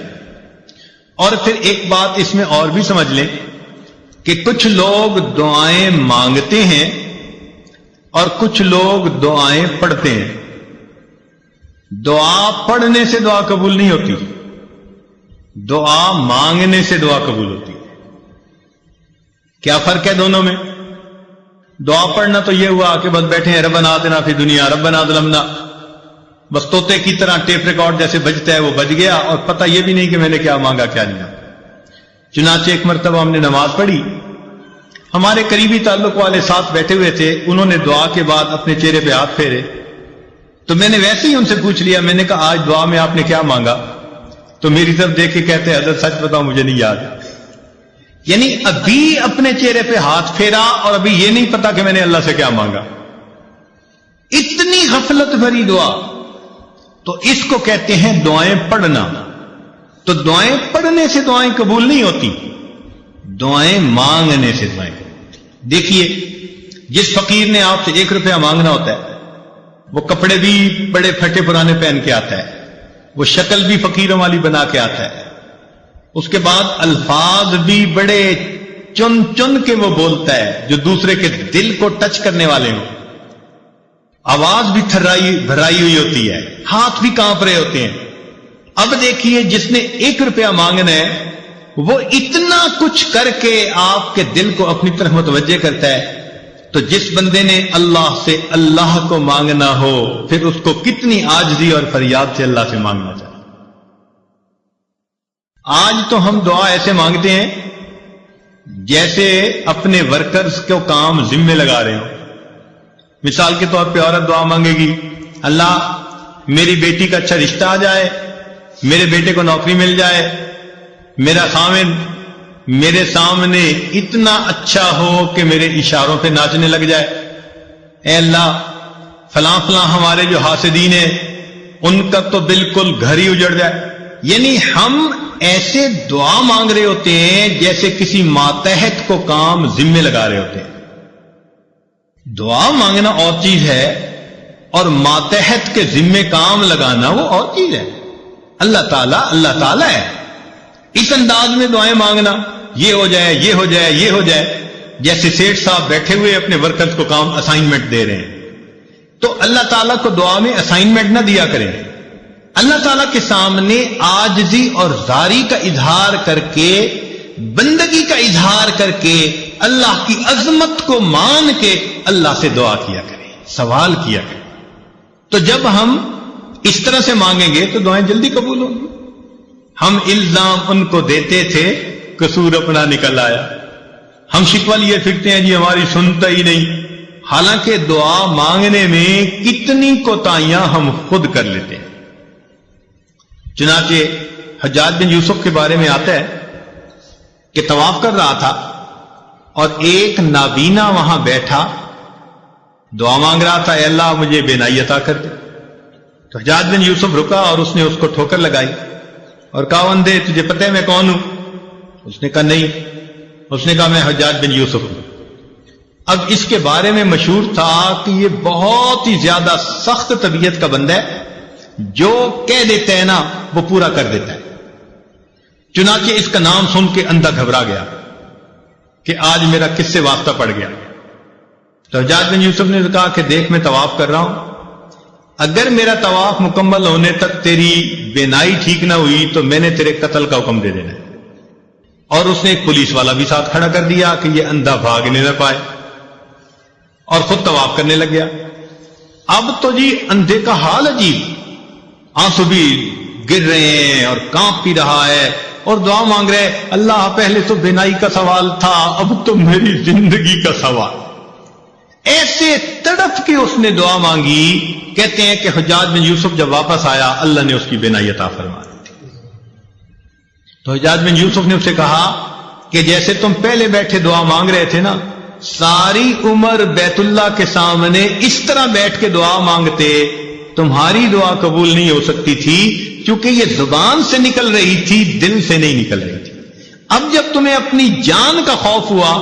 اور پھر ایک بات اس میں اور بھی سمجھ لیں کہ کچھ لوگ دعائیں مانگتے ہیں اور کچھ لوگ دعائیں پڑھتے ہیں۔ دعا پڑھنے سے دعا قبول نہیں ہوتی، دعا مانگنے سے دعا قبول ہوتی ہے۔ کیا فرق ہے دونوں میں؟ دعا پڑھنا تو یہ ہوا کہ بس بیٹھے ہیں ربنا آتنا فی دنیا ربنا ظلمنا، بس طوطے کی طرح ٹیپ ریکارڈ جیسے بجتا ہے وہ بج گیا، اور پتہ یہ بھی نہیں کہ میں نے کیا مانگا کیا نہیں۔ چنانچہ ایک مرتبہ ہم نے نماز پڑھی، ہمارے قریبی تعلق والے ساتھ بیٹھے ہوئے تھے، انہوں نے دعا کے بعد اپنے چہرے پہ ہاتھ پھیرے، تو میں نے ویسے ہی ان سے پوچھ لیا، میں نے کہا آج دعا میں آپ نے کیا مانگا؟ تو میری طرف دیکھ کے کہتے ہیں حضرت سچ بتاؤ مجھے نہیں یاد۔ یعنی ابھی اپنے چہرے پہ ہاتھ پھیرا اور ابھی یہ نہیں پتا کہ میں نے اللہ سے کیا مانگا۔ اتنی غفلت بھری دعا، تو اس کو کہتے ہیں دعائیں پڑھنا۔ تو دعائیں پڑھنے سے دعائیں قبول نہیں ہوتی، دعائیں مانگنے سے دعائیں قبول ہوتی۔ دیکھیے، جس فقیر نے آپ سے 1 روپیہ مانگنا ہوتا ہے، وہ کپڑے بھی بڑے پھٹے پرانے پہن کے آتا ہے، وہ شکل بھی فقیروں والی بنا کے آتا ہے، اس کے بعد الفاظ بھی بڑے چن چن کے وہ بولتا ہے جو دوسرے کے دل کو ٹچ کرنے والے ہوں، آواز بھی بھرائی ہوئی ہوتی ہے، ہاتھ بھی کانپ رہے ہوتے ہیں۔ اب دیکھیے، جس نے 1 روپیہ مانگنا ہے وہ اتنا کچھ کر کے آپ کے دل کو اپنی طرف متوجہ کرتا ہے، تو جس بندے نے اللہ سے اللہ کو مانگنا ہو، پھر اس کو کتنی عاجزی اور فریاد سے اللہ سے مانگنا چاہیے۔ آج تو ہم دعا ایسے مانگتے ہیں جیسے اپنے ورکرز کو کام ذمے لگا رہے ہوں۔ مثال کے طور پہ عورت دعا مانگے گی، اللہ میری بیٹی کا اچھا رشتہ آ جائے، میرے بیٹے کو نوکری مل جائے، میرا خاوند میرے سامنے اتنا اچھا ہو کہ میرے اشاروں پہ ناچنے لگ جائے، اے اللہ فلاں فلاں ہمارے جو حاسدین ہیں ان کا تو بالکل گھر ہی اجڑ جائے۔ یعنی ہم ایسے دعا مانگ رہے ہوتے ہیں جیسے کسی ماتحت کو کام ذمے لگا رہے ہوتے ہیں۔ دعا مانگنا اور چیز ہے اور ماتحت کے ذمے کام لگانا وہ اور چیز ہے۔ اللہ تعالیٰ ہے، اس انداز میں دعائیں مانگنا، یہ ہو جائے، یہ ہو جائے، یہ ہو جائے، جیسے سیٹھ صاحب بیٹھے ہوئے اپنے ورکرز کو کام اسائنمنٹ دے رہے ہیں۔ تو اللہ تعالیٰ کو دعا میں اسائنمنٹ نہ دیا کریں، اللہ تعالیٰ کے سامنے عاجزی اور زاری کا اظہار کر کے، بندگی کا اظہار کر کے، اللہ کی عظمت کو مان کے اللہ سے دعا کیا کریں، سوال کیا کریں۔ تو جب ہم اس طرح سے مانگیں گے تو دعائیں جلدی قبول ہوں گی۔ ہم الزام ان کو دیتے تھے، قصور اپنا نکل آیا۔ ہم شکوہ لیے پھرتے ہیں جی ہماری سنتا ہی نہیں، حالانکہ دعا مانگنے میں کتنی کوتاہیاں ہم خود کر لیتے ہیں۔ چنانچہ حجاج بن یوسف کے بارے میں آتا ہے کہ طواف کر رہا تھا اور ایک نابینا وہاں بیٹھا دعا مانگ رہا تھا، اے اللہ مجھے بینائی عطا کر دے۔ تو حجاج بن یوسف رکا اور اس نے اس کو ٹھوکر لگائی اور کہا بندے تجھے پتہ ہے میں کون ہوں؟ اس نے کہا نہیں۔ اس نے کہا میں حجاج بن یوسف ہوں۔ اب اس کے بارے میں مشہور تھا کہ یہ بہت ہی زیادہ سخت طبیعت کا بندہ ہے، جو کہہ دیتا ہے نا وہ پورا کر دیتا ہے۔ چنانچہ اس کا نام سن کے اندھا گھبرا گیا کہ آج میرا کس سے واسطہ پڑ گیا۔ تو حجاج بن یوسف نے کہا کہ دیکھ میں طواف کر رہا ہوں، اگر میرا طواف مکمل ہونے تک تیری بینائی ٹھیک نہ ہوئی تو میں نے تیرے قتل کا حکم دے دینا ہے۔ اور اس نے ایک پولیس والا بھی ساتھ کھڑا کر دیا کہ یہ اندھا بھاگنے نہ پائے، اور خود طواف کرنے لگ گیا۔ اب تو جی اندھے کا حال عجیب، آنسو بھی گر رہے ہیں اور کانپ بھی رہا ہے اور دعا مانگ رہے، اللہ پہلے تو بینائی کا سوال تھا، اب تو میری زندگی کا سوال۔ ایسے تڑپ کے اس نے دعا مانگی، کہتے ہیں کہ حجاج بن یوسف جب واپس آیا اللہ نے اس کی بینائی عطا فرما دی تھی۔ تو حجاج بن یوسف نے اس سے کہا کہ جیسے تم پہلے بیٹھے دعا مانگ رہے تھے نا، ساری عمر بیت اللہ کے سامنے اس طرح بیٹھ کے دعا مانگتے، تمہاری دعا قبول نہیں ہو سکتی تھی، کیونکہ یہ زبان سے نکل رہی تھی، دل سے نہیں نکل رہی تھی۔ اب جب تمہیں اپنی جان کا خوف ہوا،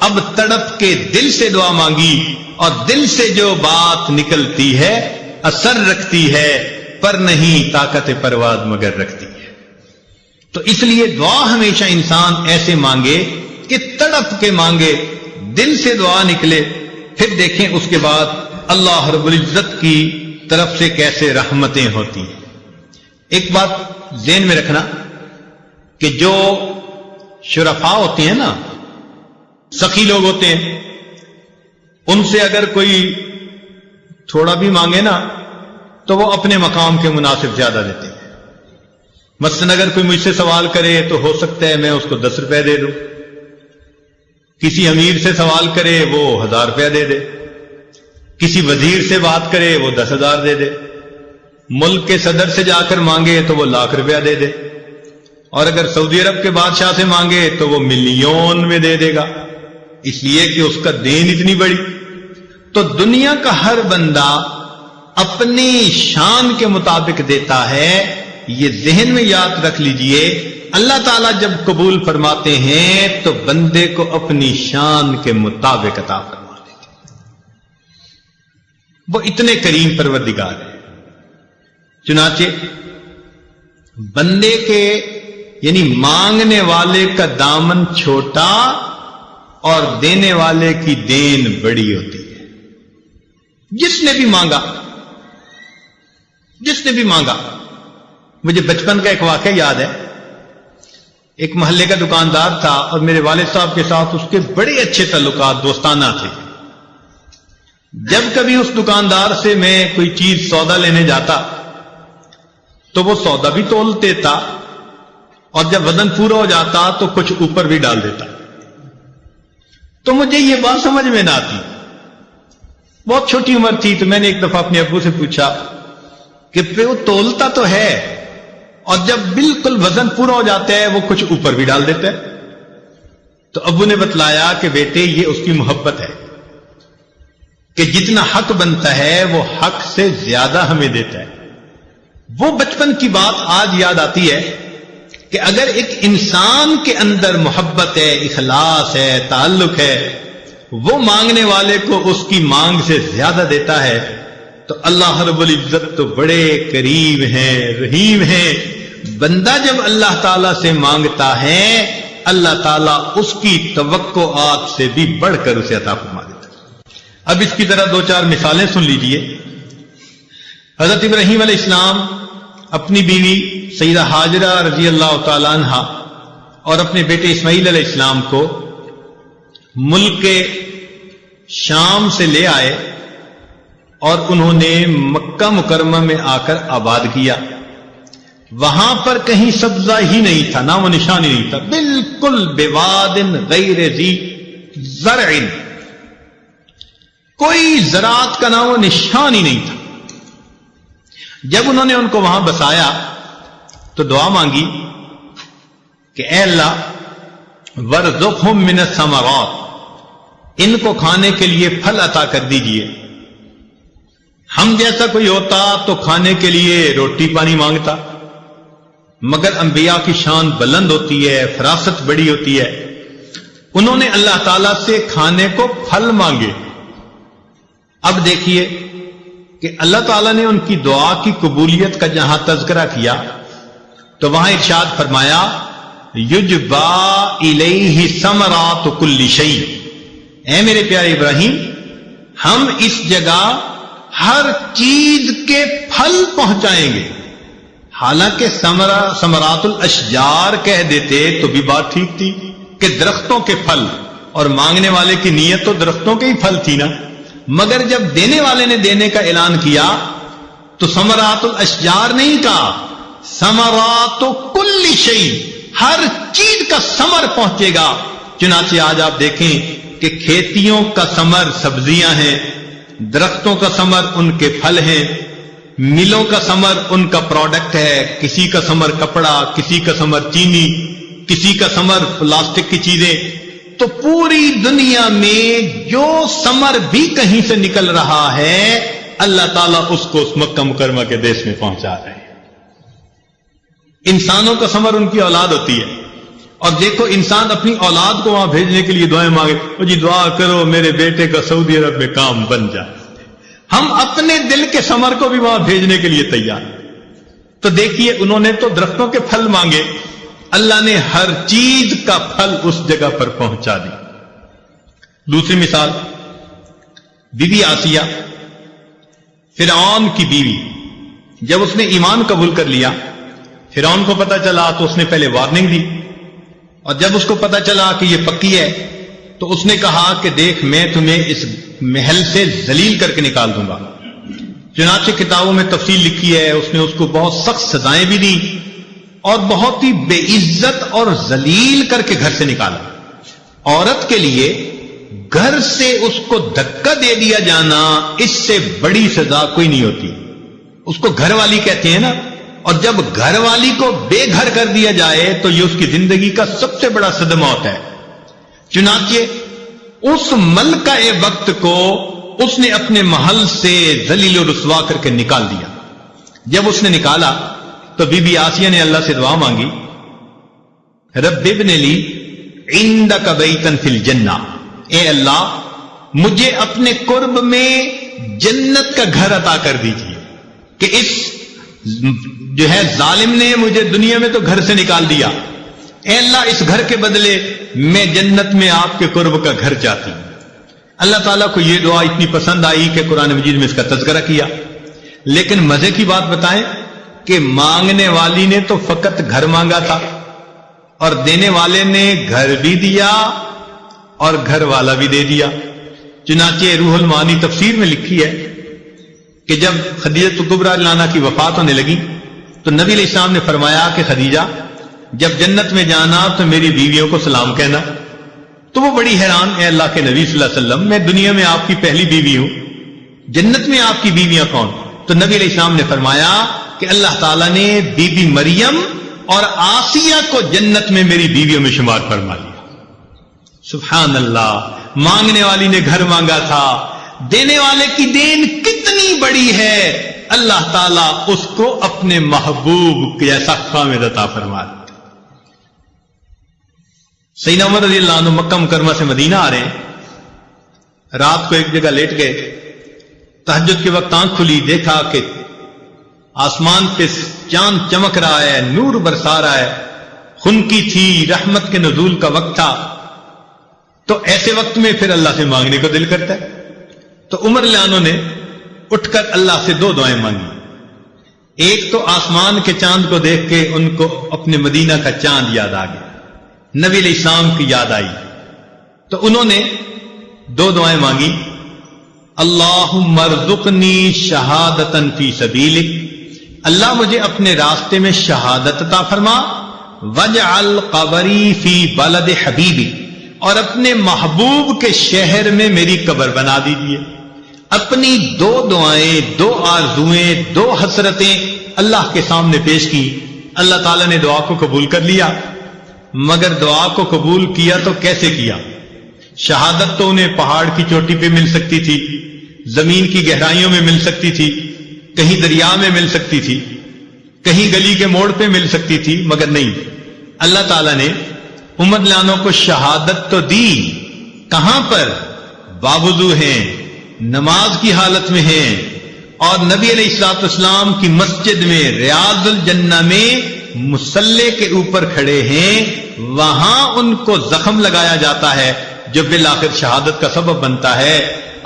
اب تڑپ کے دل سے دعا مانگی، اور دل سے جو بات نکلتی ہے اثر رکھتی ہے، پر نہیں طاقت پرواز مگر رکھتی ہے۔ تو اس لیے دعا ہمیشہ انسان ایسے مانگے کہ تڑپ کے مانگے، دل سے دعا نکلے، پھر دیکھیں اس کے بعد اللہ رب العزت کی طرف سے کیسے رحمتیں ہوتی ہیں۔ ایک بات ذہن میں رکھنا کہ جو شرفاء ہوتے ہیں نا، سخی لوگ ہوتے ہیں، ان سے اگر کوئی تھوڑا بھی مانگے نا تو وہ اپنے مقام کے مناسب زیادہ دیتے ہیں۔ مثلا اگر کوئی مجھ سے سوال کرے تو ہو سکتا ہے میں اس کو 10 روپے دے دوں، کسی امیر سے سوال کرے وہ 1000 روپیہ دے دے، کسی وزیر سے بات کرے وہ 10,000 دے دے، ملک کے صدر سے جا کر مانگے تو وہ 1,00,000 روپیہ دے دے، اور اگر سعودی عرب کے بادشاہ سے مانگے تو وہ ملین میں دے دے گا، اس لیے کہ اس کا دین اتنی بڑی۔ تو دنیا کا ہر بندہ اپنی شان کے مطابق دیتا ہے۔ یہ ذہن میں یاد رکھ لیجئے، اللہ تعالیٰ جب قبول فرماتے ہیں تو بندے کو اپنی شان کے مطابق عطا فرما دیتے ہیں۔ وہ اتنے کریم پروردگار ہیں۔ چنانچہ بندے کے یعنی مانگنے والے کا دامن چھوٹا اور دینے والے کی دین بڑی ہوتی ہے۔ جس نے بھی مانگا، مجھے بچپن کا ایک واقعہ یاد ہے۔ ایک محلے کا دکاندار تھا اور میرے والد صاحب کے ساتھ اس کے بڑے اچھے تعلقات دوستانہ تھے۔ جب کبھی اس دکاندار سے میں کوئی چیز سودا لینے جاتا تو وہ سودا بھی تولتے تھا، اور جب وزن پورا ہو جاتا تو کچھ اوپر بھی ڈال دیتا۔ تو مجھے یہ بات سمجھ میں نہ آتی، بہت چھوٹی عمر تھی، تو میں نے ایک دفعہ اپنے ابو سے پوچھا کہ وہ تولتا تو ہے اور جب بالکل وزن پورا ہو جاتا ہے وہ کچھ اوپر بھی ڈال دیتا ہے۔ تو ابو نے بتلایا کہ بیٹے یہ اس کی محبت ہے کہ جتنا حق بنتا ہے وہ حق سے زیادہ ہمیں دیتا ہے۔ وہ بچپن کی بات آج یاد آتی ہے کہ اگر ایک انسان کے اندر محبت ہے، اخلاص ہے، تعلق ہے، وہ مانگنے والے کو اس کی مانگ سے زیادہ دیتا ہے، تو اللہ رب العزت تو بڑے کریم ہیں، رحیم ہیں۔ بندہ جب اللہ تعالیٰ سے مانگتا ہے، اللہ تعالیٰ اس کی توقعات سے بھی بڑھ کر اسے عطا فرما دیتا ہے۔ اب اس کی طرح 2-4 مثالیں سن لیجئے۔ حضرت ابراہیم علیہ السلام اپنی بیوی سیدہ ہاجرہ رضی اللہ تعالی عنہ اور اپنے بیٹے اسماعیل علیہ السلام کو ملک شام سے لے آئے اور انہوں نے مکہ مکرمہ میں آ کر آباد کیا۔ وہاں پر کہیں سبزہ ہی نہیں تھا، نام و نشان ہی نہیں تھا، بالکل بواد غیر ذی زرع، کوئی زراعت کا نام و نشان ہی نہیں تھا۔ جب انہوں نے ان کو وہاں بسایا تو دعا مانگی کہ اے اللہ وارزقہم من الثمرات، ان کو کھانے کے لیے پھل عطا کر دیجئے۔ ہم جیسا کوئی ہوتا تو کھانے کے لیے روٹی پانی مانگتا، مگر انبیاء کی شان بلند ہوتی ہے، فراست بڑی ہوتی ہے۔ انہوں نے اللہ تعالیٰ سے کھانے کو پھل مانگے۔ اب دیکھیے کہ اللہ تعالیٰ نے ان کی دعا کی قبولیت کا جہاں تذکرہ کیا تو وہاں ارشاد فرمایا یجبا الیہ ثمرات کل شیء، اے میرے پیارے ابراہیم، ہم اس جگہ ہر چیز کے پھل پہنچائیں گے۔ حالانکہ ثمرات الاشجار کہہ دیتے تو بھی بات ٹھیک تھی کہ درختوں کے پھل، اور مانگنے والے کی نیت تو درختوں کے ہی پھل تھی نا، مگر جب دینے والے نے دینے کا اعلان کیا تو ثمرات الاشجار نہیں کہا، ثمرات کل شیء، ہر چیز کا ثمر پہنچے گا۔ چنانچہ آج آپ دیکھیں کہ کھیتیوں کا ثمر سبزیاں ہیں، درختوں کا ثمر ان کے پھل ہیں، ملوں کا ثمر ان کا پروڈکٹ ہے، کسی کا ثمر کپڑا، کسی کا ثمر چینی، کسی کا ثمر پلاسٹک کی چیزیں۔ تو پوری دنیا میں جو ثمر بھی کہیں سے نکل رہا ہے اللہ تعالیٰ اس کو اس مکہ مکرمہ کے دیش میں پہنچا رہے ہیں۔ انسانوں کا ثمر ان کی اولاد ہوتی ہے، اور دیکھو انسان اپنی اولاد کو وہاں بھیجنے کے لیے دعائیں مانگے، او جی دعا کرو میرے بیٹے کا سعودی عرب میں کام بن جائے۔ ہم اپنے دل کے ثمر کو بھی وہاں بھیجنے کے لیے تیار۔ تو دیکھیے انہوں نے تو درختوں کے پھل مانگے، اللہ نے ہر چیز کا پھل اس جگہ پر پہنچا دی۔ دوسری مثال، بی بی آسیہ، فرعون کی بیوی، جب اس نے ایمان قبول کر لیا، فرعون کو پتا چلا تو اس نے پہلے وارننگ دی، اور جب اس کو پتا چلا کہ یہ پکی ہے تو اس نے کہا کہ دیکھ میں تمہیں اس محل سے ذلیل کر کے نکال دوں گا۔ چنانچہ کتابوں میں تفصیل لکھی ہے، اس نے اس کو بہت سخت سزائیں بھی دی اور بہت ہی بے عزت اور ذلیل کر کے گھر سے نکالا۔ عورت کے لیے گھر سے اس کو دھکا دے دیا جانا، اس سے بڑی سزا کوئی نہیں ہوتی. اس کو گھر والی کہتے ہیں نا، اور جب گھر والی کو بے گھر کر دیا جائے تو یہ اس کی زندگی کا سب سے بڑا صدمہ ہوتا ہے. چنانچہ اس ملکہ وقت کو اس نے اپنے محل سے ذلیل و رسوا کر کے نکال دیا. جب اس نے نکالا تو بی بی آسیہ نے اللہ سے دعا مانگی، رب ابن لی عندک بیتن فی الجنہ، اے اللہ مجھے اپنے قرب میں جنت کا گھر عطا کر دیجیے کہ اس جو ہے ظالم نے مجھے دنیا میں تو گھر سے نکال دیا، اے اللہ اس گھر کے بدلے میں جنت میں آپ کے قرب کا گھر چاہتی ہوں. اللہ تعالیٰ کو یہ دعا اتنی پسند آئی کہ قرآن مجید میں اس کا تذکرہ کیا. لیکن مزے کی بات بتائیں کہ مانگنے والی نے تو فقط گھر مانگا تھا اور دینے والے نے گھر بھی دیا اور گھر والا بھی دے دیا. چنانچہ روح المعانی تفسیر میں لکھی ہے کہ جب خدیجہ کبریٰ لانا کی وفات ہونے لگی تو نبی علیہ السلام نے فرمایا کہ خدیجہ جب جنت میں جانا تو میری بیویوں کو سلام کہنا. تو وہ بڑی حیران، اے اللہ کے نبی صلی اللہ علیہ وسلم میں دنیا میں آپ کی پہلی بیوی ہوں، جنت میں آپ کی بیویاں کون؟ تو نبی علیہ السلام نے فرمایا کہ اللہ تعالیٰ نے بی بی مریم اور آسیہ کو جنت میں میری بیویوں میں شمار فرما لیا. سبحان اللہ، مانگنے والی نے گھر مانگا تھا، دینے والے کی دین کتنی بڑی ہے، اللہ تعالیٰ اس کو اپنے محبوب کے ایسا خامد عطا فرما دیا. سیدنا عمر رضی اللہ عنہ مکہ مکرمہ سے مدینہ آ رہے ہیں، رات کو ایک جگہ لیٹ گئے، تہجد کے وقت آنکھ کھلی، دیکھا کہ آسمان پہ چاند چمک رہا ہے، نور برسا رہا ہے، خنکی تھی، رحمت کے نزول کا وقت تھا. تو ایسے وقت میں پھر اللہ سے مانگنے کو دل کرتا ہے. تو عمر رضی اللہ عنہ نے اٹھ کر اللہ سے دو دعائیں مانگی. ایک تو آسمان کے چاند کو دیکھ کے ان کو اپنے مدینہ کا چاند یاد آ گیا، نبی علیہ السلام کی یاد آئی، تو انہوں نے دو دعائیں مانگی. اللہم ارزقنی شہادتاً فی سبیلک، اللہ مجھے اپنے راستے میں شہادت عطا فرما، واجعل قبری فی بلد حبیبی، اور اپنے محبوب کے شہر میں میری قبر بنا دیجیے. اپنی دو دعائیں، دو آرزویں، دو حسرتیں اللہ کے سامنے پیش کی. اللہ تعالیٰ نے دعا کو قبول کر لیا، مگر دعا کو قبول کیا تو کیسے کیا؟ شہادت تو انہیں پہاڑ کی چوٹی پہ مل سکتی تھی، زمین کی گہرائیوں میں مل سکتی تھی، کہیں دریا میں مل سکتی تھی، کہیں گلی کے موڑ پہ مل سکتی تھی، مگر نہیں. اللہ تعالیٰ نے عمر لانوں کو شہادت تو دی، کہاں پر؟ باوضو ہیں، نماز کی حالت میں ہیں، اور نبی علیہ الصلوۃ والسلام کی مسجد میں ریاض الجنہ میں مصلی کے اوپر کھڑے ہیں، وہاں ان کو زخم لگایا جاتا ہے جو بالآخر شہادت کا سبب بنتا ہے.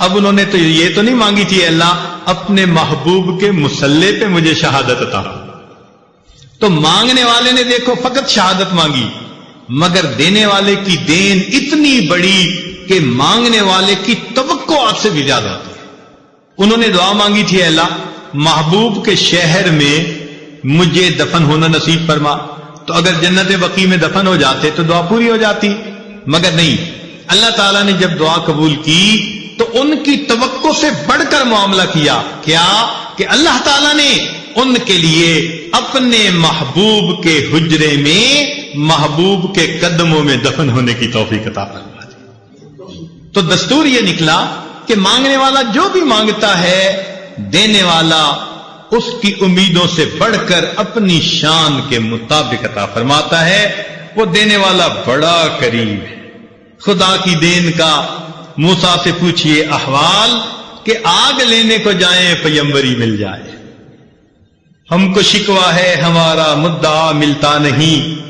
اب انہوں نے تو یہ تو نہیں مانگی تھی اللہ اپنے محبوب کے مصلی پہ مجھے شہادت عطا. تو مانگنے والے نے دیکھو فقط شہادت مانگی، مگر دینے والے کی دین اتنی بڑی کہ مانگنے والے کی توقع آپ سے بھی زیادہ ہوتی ہے. انہوں نے دعا مانگی تھی، اے اللہ محبوب کے شہر میں مجھے دفن ہونا نصیب فرما. تو اگر جنت بقیع میں دفن ہو جاتے تو دعا پوری ہو جاتی، مگر نہیں. اللہ تعالیٰ نے جب دعا قبول کی تو ان کی توقع سے بڑھ کر معاملہ کیا. کیا کہ اللہ تعالیٰ نے ان کے لیے اپنے محبوب کے حجرے میں محبوب کے قدموں میں دفن ہونے کی توفیق عطا فرما دی. تو دستور یہ نکلا کہ مانگنے والا جو بھی مانگتا ہے، دینے والا اس کی امیدوں سے بڑھ کر اپنی شان کے مطابق عطا فرماتا ہے. وہ دینے والا بڑا کریم ہے. خدا کی دین کا موسیٰ سے پوچھئے احوال کہ آگ لینے کو جائیں پیمبری مل جائے. ہم کو شکوہ ہے ہمارا مدعا ملتا نہیں،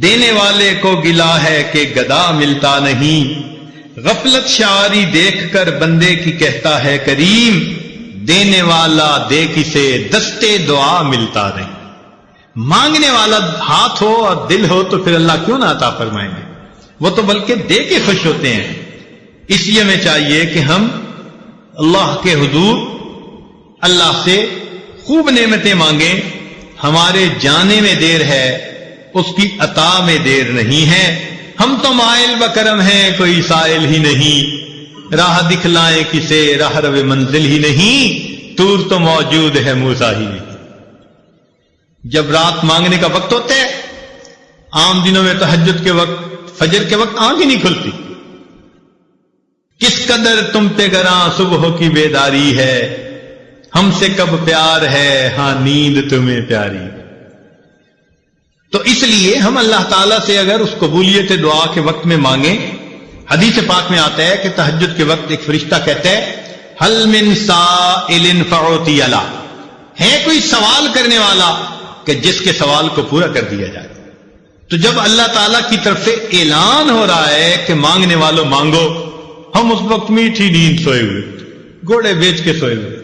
دینے والے کو گلا ہے کہ گدا ملتا نہیں. غفلت شعاری دیکھ کر بندے کی کہتا ہے کریم، دینے والا دے کسے دستے دعا ملتا نہیں. مانگنے والا ہاتھ ہو اور دل ہو تو پھر اللہ کیوں نہ عطا فرمائیں گے؟ وہ تو بلکہ دے کے خوش ہوتے ہیں. اس لیے ہمیں چاہیے کہ ہم اللہ کے حضور اللہ سے خوب نعمتیں مانگیں. ہمارے جانے میں دیر ہے، اس کی عطا میں دیر نہیں ہے. ہم تو مائل بکرم ہیں کوئی سائل ہی نہیں، راہ دکھلائیں کسے راہ رو منزل ہی نہیں، طور تو موجود ہے موسیٰ ہی نہیں۔ جب رات مانگنے کا وقت ہوتا ہے، عام دنوں میں تہجد کے وقت، فجر کے وقت آنکھ ہی نہیں کھلتی، کس قدر تم پہ گراں صبح کی بیداری ہے، ہم سے کب پیار ہے ہاں نیند تمہیں پیاری۔ تو اس لیے ہم اللہ تعالیٰ سے اگر اس قبولیت دعا کے وقت میں مانگیں، حدیث پاک میں آتا ہے کہ تہجد کے وقت ایک فرشتہ کہتا ہے حل من سائل فعطی له، ہے کوئی سوال کرنے والا کہ جس کے سوال کو پورا کر دیا جائے۔ تو جب اللہ تعالیٰ کی طرف سے اعلان ہو رہا ہے کہ مانگنے والوں مانگو، ہم اس وقت میٹھی نیند سوئے ہوئے، گھوڑے بیچ کے سوئے ہوئے،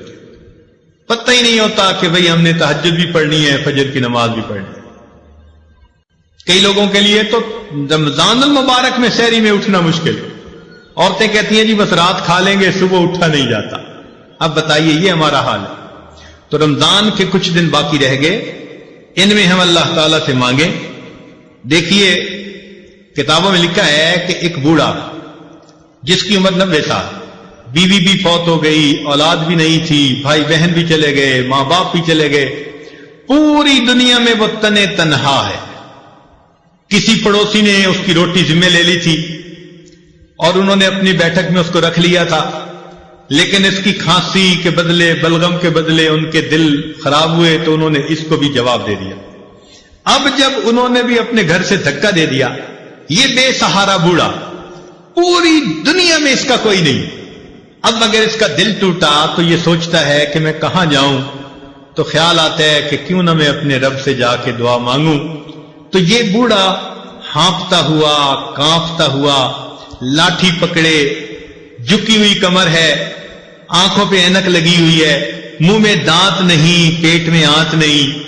پتہ ہی نہیں ہوتا کہ بھئی ہم نے تہجد بھی پڑھنی ہے، فجر کی نماز بھی پڑھنی ہے۔ کئی لوگوں کے لیے تو رمضان المبارک میں سحری میں اٹھنا مشکل ہے، عورتیں کہتی ہیں جی بس رات کھا لیں گے صبح اٹھا نہیں جاتا۔ اب بتائیے یہ ہمارا حال ہے۔ تو رمضان کے کچھ دن باقی رہ گئے، ان میں ہم اللہ تعالیٰ سے مانگیں۔ دیکھیے کتابوں میں لکھا ہے کہ ایک بوڑھا جس کی عمر 90 سال، بیوی بھی فوت ہو گئی، اولاد بھی نہیں تھی، بھائی بہن بھی چلے گئے، ماں باپ بھی چلے گئے، پوری دنیا میں وہ تنہا ہے۔ کسی پڑوسی نے اس کی روٹی ذمہ لے لی تھی اور انہوں نے اپنی بیٹھک میں اس کو رکھ لیا تھا، لیکن اس کی کھانسی کے بدلے، بلغم کے بدلے ان کے دل خراب ہوئے تو انہوں نے اس کو بھی جواب دے دیا۔ اب جب انہوں نے بھی اپنے گھر سے دھکا دے دیا، یہ بے سہارا بوڑھا، پوری دنیا میں اس کا کوئی نہیں، اب اگر اس کا دل ٹوٹا تو یہ سوچتا ہے کہ میں کہاں جاؤں، تو خیال آتا ہے کہ کیوں نہ میں اپنے رب سے جا کے دعا مانگوں۔ تو یہ بوڑھا ہانپتا ہوا، کانپتا ہوا، لاٹھی پکڑے، جھکی ہوئی کمر ہے، آنکھوں پہ اینک لگی ہوئی ہے، منہ میں دانت نہیں، پیٹ میں آنت نہیں،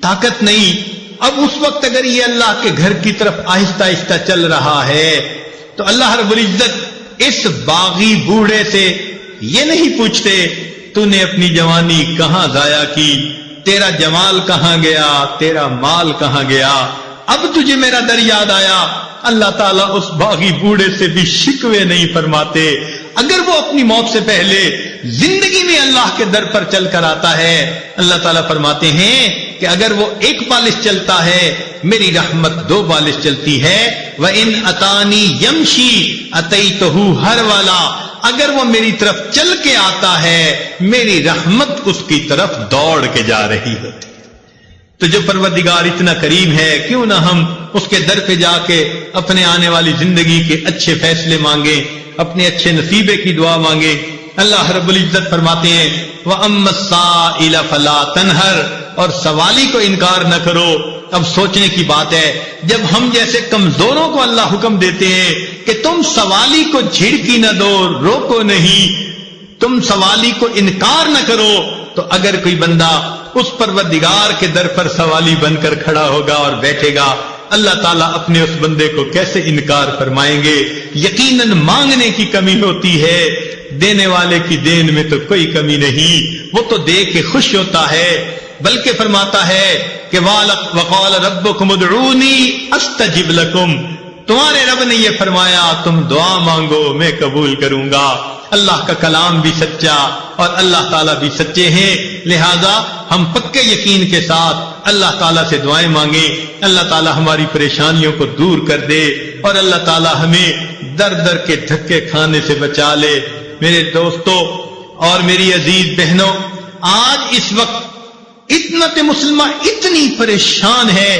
طاقت نہیں۔ اب اس وقت اگر یہ اللہ کے گھر کی طرف آہستہ آہستہ چل رہا ہے تو اللہ رب العزت اس باغی بوڑھے سے یہ نہیں پوچھتے تو نے اپنی جوانی کہاں ضائع کی، تیرا جمال کہاں گیا، تیرا مال کہاں گیا، اب تجھے میرا در یاد آیا۔ اللہ تعالیٰ اس باغی بوڑھے سے بھی شکوے نہیں فرماتے۔ اگر وہ اپنی موت سے پہلے زندگی میں اللہ کے در پر چل کر آتا ہے، اللہ تعالیٰ فرماتے ہیں کہ اگر وہ ایک بالش چلتا ہے میری رحمت 2 بالش چلتی ہے۔ وَإِنْ أَتَانِي يَمْشِي أَتَيْتُهُ هَرْوَلًا، اگر وہ میری طرف چل کے آتا ہے میری رحمت اس کی طرف دوڑ کے جا رہی ہوتی۔ تو جو پروردگار اتنا کریم ہے، کیوں نہ ہم اس کے در پہ جا کے اپنے آنے والی زندگی کے اچھے فیصلے مانگیں، اپنے اچھے نصیبے کی دعا مانگیں۔ اللہ رب العزت فرماتے ہیں وَأَمَّا السَّائِلَ فَلَا تَنْهَرْ، اور سوالی کو انکار نہ کرو۔ اب سوچنے کی بات ہے، جب ہم جیسے کمزوروں کو اللہ حکم دیتے ہیں کہ تم سوالی کو جھڑکی نہ دو، روکو نہیں، تم سوالی کو انکار نہ کرو، تو اگر کوئی بندہ اس پروردگار کے در پر سوالی بن کر کھڑا ہوگا اور بیٹھے گا، اللہ تعالیٰ اپنے اس بندے کو کیسے انکار فرمائیں گے؟ یقیناً مانگنے کی کمی ہوتی ہے، دینے والے کی دین میں تو کوئی کمی نہیں، وہ تو دے کے خوش ہوتا ہے۔ بلکہ فرماتا ہے کہ وَقَالَ رَبُّكُمُ ادْعُونِي أَسْتَجِبْ لَكُمْ، تمہارے رب نے یہ فرمایا تم دعا مانگو میں قبول کروں گا۔ اللہ کا کلام بھی سچا اور اللہ تعالیٰ بھی سچے ہیں، لہذا ہم پکے یقین کے ساتھ اللہ تعالیٰ سے دعائیں مانگیں، اللہ تعالیٰ ہماری پریشانیوں کو دور کر دے اور اللہ تعالیٰ ہمیں در در کے دھکے کھانے سے بچا لے۔ میرے دوستوں اور میری عزیز بہنوں، آج اس وقت امت مسلمہ اتنی پریشان ہے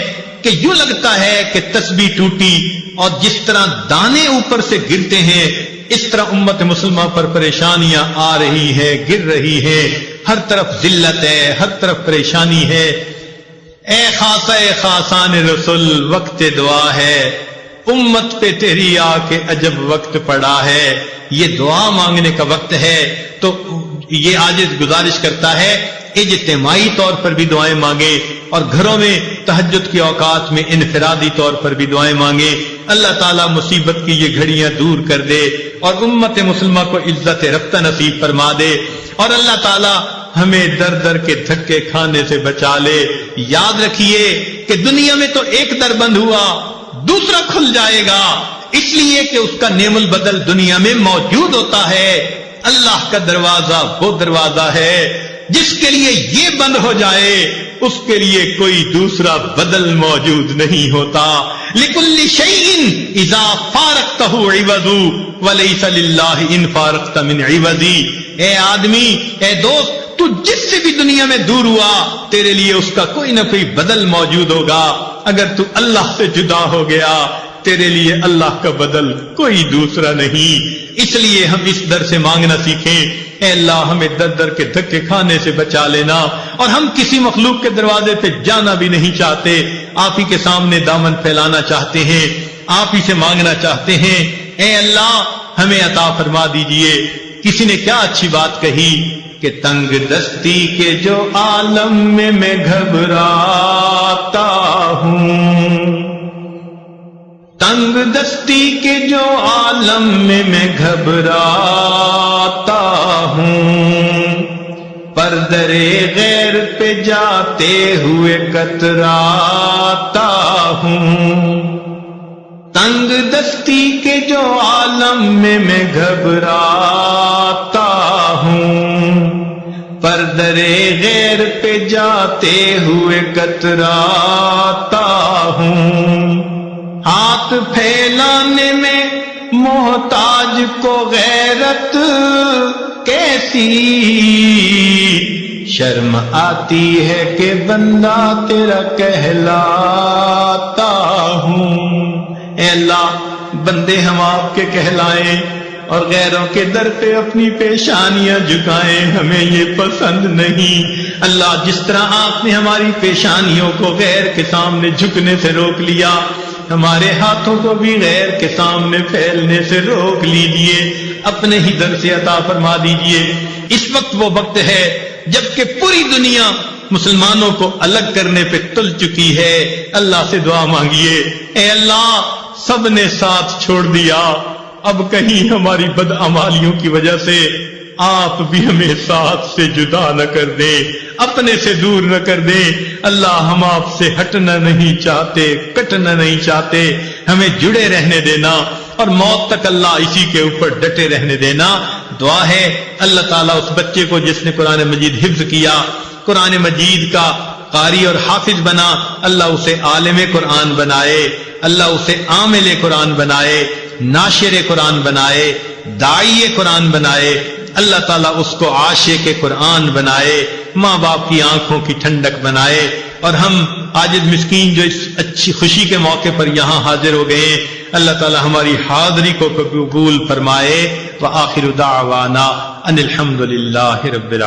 کہ یوں لگتا ہے کہ تسبیح ٹوٹی اور جس طرح دانے اوپر سے گرتے ہیں اس طرح امت مسلمہ پر پریشانیاں آ رہی ہیں، گر رہی ہیں، ہر طرف ذلت ہے، ہر طرف پریشانی ہے۔ اے خاصہ خاصان رسول، وقت دعا ہے، امت پہ تیری آ کے عجب وقت پڑا ہے، یہ دعا مانگنے کا وقت ہے۔ تو یہ عاجز گزارش کرتا ہے اجتماعی طور پر بھی دعائیں مانگیں اور گھروں میں تہجد کے اوقات میں انفرادی طور پر بھی دعائیں مانگیں۔ اللہ تعالیٰ مصیبت کی یہ گھڑیاں دور کر دے اور امت مسلمہ کو عزت رفتہ نصیب فرما دے، اور اللہ تعالیٰ ہمیں در در کے دھکے کھانے سے بچا لے۔ یاد رکھیے کہ دنیا میں تو ایک در بند ہوا دوسرا کھل جائے گا، اس لیے کہ اس کا نعم البدل دنیا میں موجود ہوتا ہے۔ اللہ کا دروازہ وہ دروازہ ہے جس کے لیے یہ بند ہو جائے اس کے لیے کوئی دوسرا بدل موجود نہیں ہوتا۔ لِكُلِّ شَيْءٍ إِذَا فَارَقْتَهُ عِوَضُ وَلَيْسَ لِلَّهِ إِن فَارَقْتَ مِنْ عِوَضِ۔ اے آدمی، اے دوست، تو جس سے بھی دنیا میں دور ہوا تیرے لیے اس کا کوئی نہ کوئی بدل موجود ہوگا۔ اگر تو اللہ سے جدا ہو گیا تیرے لیے اللہ کا بدل کوئی دوسرا نہیں۔ اس لیے ہم اس در سے مانگنا سیکھیں، اے اللہ ہمیں در در کے دھکے کھانے سے بچا لینا، اور ہم کسی مخلوق کے دروازے پہ جانا بھی نہیں چاہتے، آپ ہی کے سامنے دامن پھیلانا چاہتے ہیں، آپ ہی سے مانگنا چاہتے ہیں۔ اے اللہ ہمیں عطا فرما دیجئے۔ کسی نے کیا اچھی بات کہی کہ تنگ دستی کے جو عالم میں گھبراتا ہوں، تنگ دستی کے جو عالم میں گھبراتا ہوں، پر درے غیر پہ جاتے ہوئے کتراتا ہوں، تنگ دستی کے جو عالم میں گھبراتا ہوں، پر درے غیر پہ جاتے ہوئے کتراتا ہوں، ہاتھ پھیلانے میں محتاج کو غیرت کیسی، شرم آتی ہے کہ بندہ تیرا کہلاتا ہوں۔ اے اللہ بندے ہم آپ کے کہلائیں اور غیروں کے در پہ اپنی پیشانیاں جھکائیں، ہمیں یہ پسند نہیں۔ اللہ جس طرح آپ نے ہماری پیشانیوں کو غیر کے سامنے جھکنے سے روک لیا، ہمارے ہاتھوں کو بھی غیر کے سامنے پھیلنے سے روک لیجئے، اپنے ہی در سے عطا فرما دیجئے۔ اس وقت وہ وقت ہے جبکہ پوری دنیا مسلمانوں کو الگ کرنے پہ تل چکی ہے۔ اللہ سے دعا مانگیے، اے اللہ سب نے ساتھ چھوڑ دیا، اب کہیں ہماری بدعمالیوں کی وجہ سے آپ بھی ہمیں ساتھ سے جدا نہ کر دیں، اپنے سے دور نہ کر دیں۔ اللہ ہم آپ سے ہٹنا نہیں چاہتے، کٹنا نہیں چاہتے، ہمیں جڑے رہنے دینا اور موت تک اللہ اسی کے اوپر ڈٹے رہنے دینا۔ دعا ہے اللہ تعالیٰ اس بچے کو جس نے قرآن مجید حفظ کیا، قرآن مجید کا قاری اور حافظ بنا، اللہ اسے عالم قرآن بنائے، اللہ اسے عامل قرآن بنائے، ناشر قرآن بنائے، داعی قرآن بنائے، اللہ تعالیٰ اس کو عاشق قرآن بنائے، ماں باپ کی آنکھوں کی ٹھنڈک بنائے، اور ہم عاجز مسکین جو اس اچھی خوشی کے موقع پر یہاں حاضر ہو گئے، اللہ تعالیٰ ہماری حاضری کو قبول فرمائے۔ وآخر دعوانا ان الحمد للہ رب العالمین۔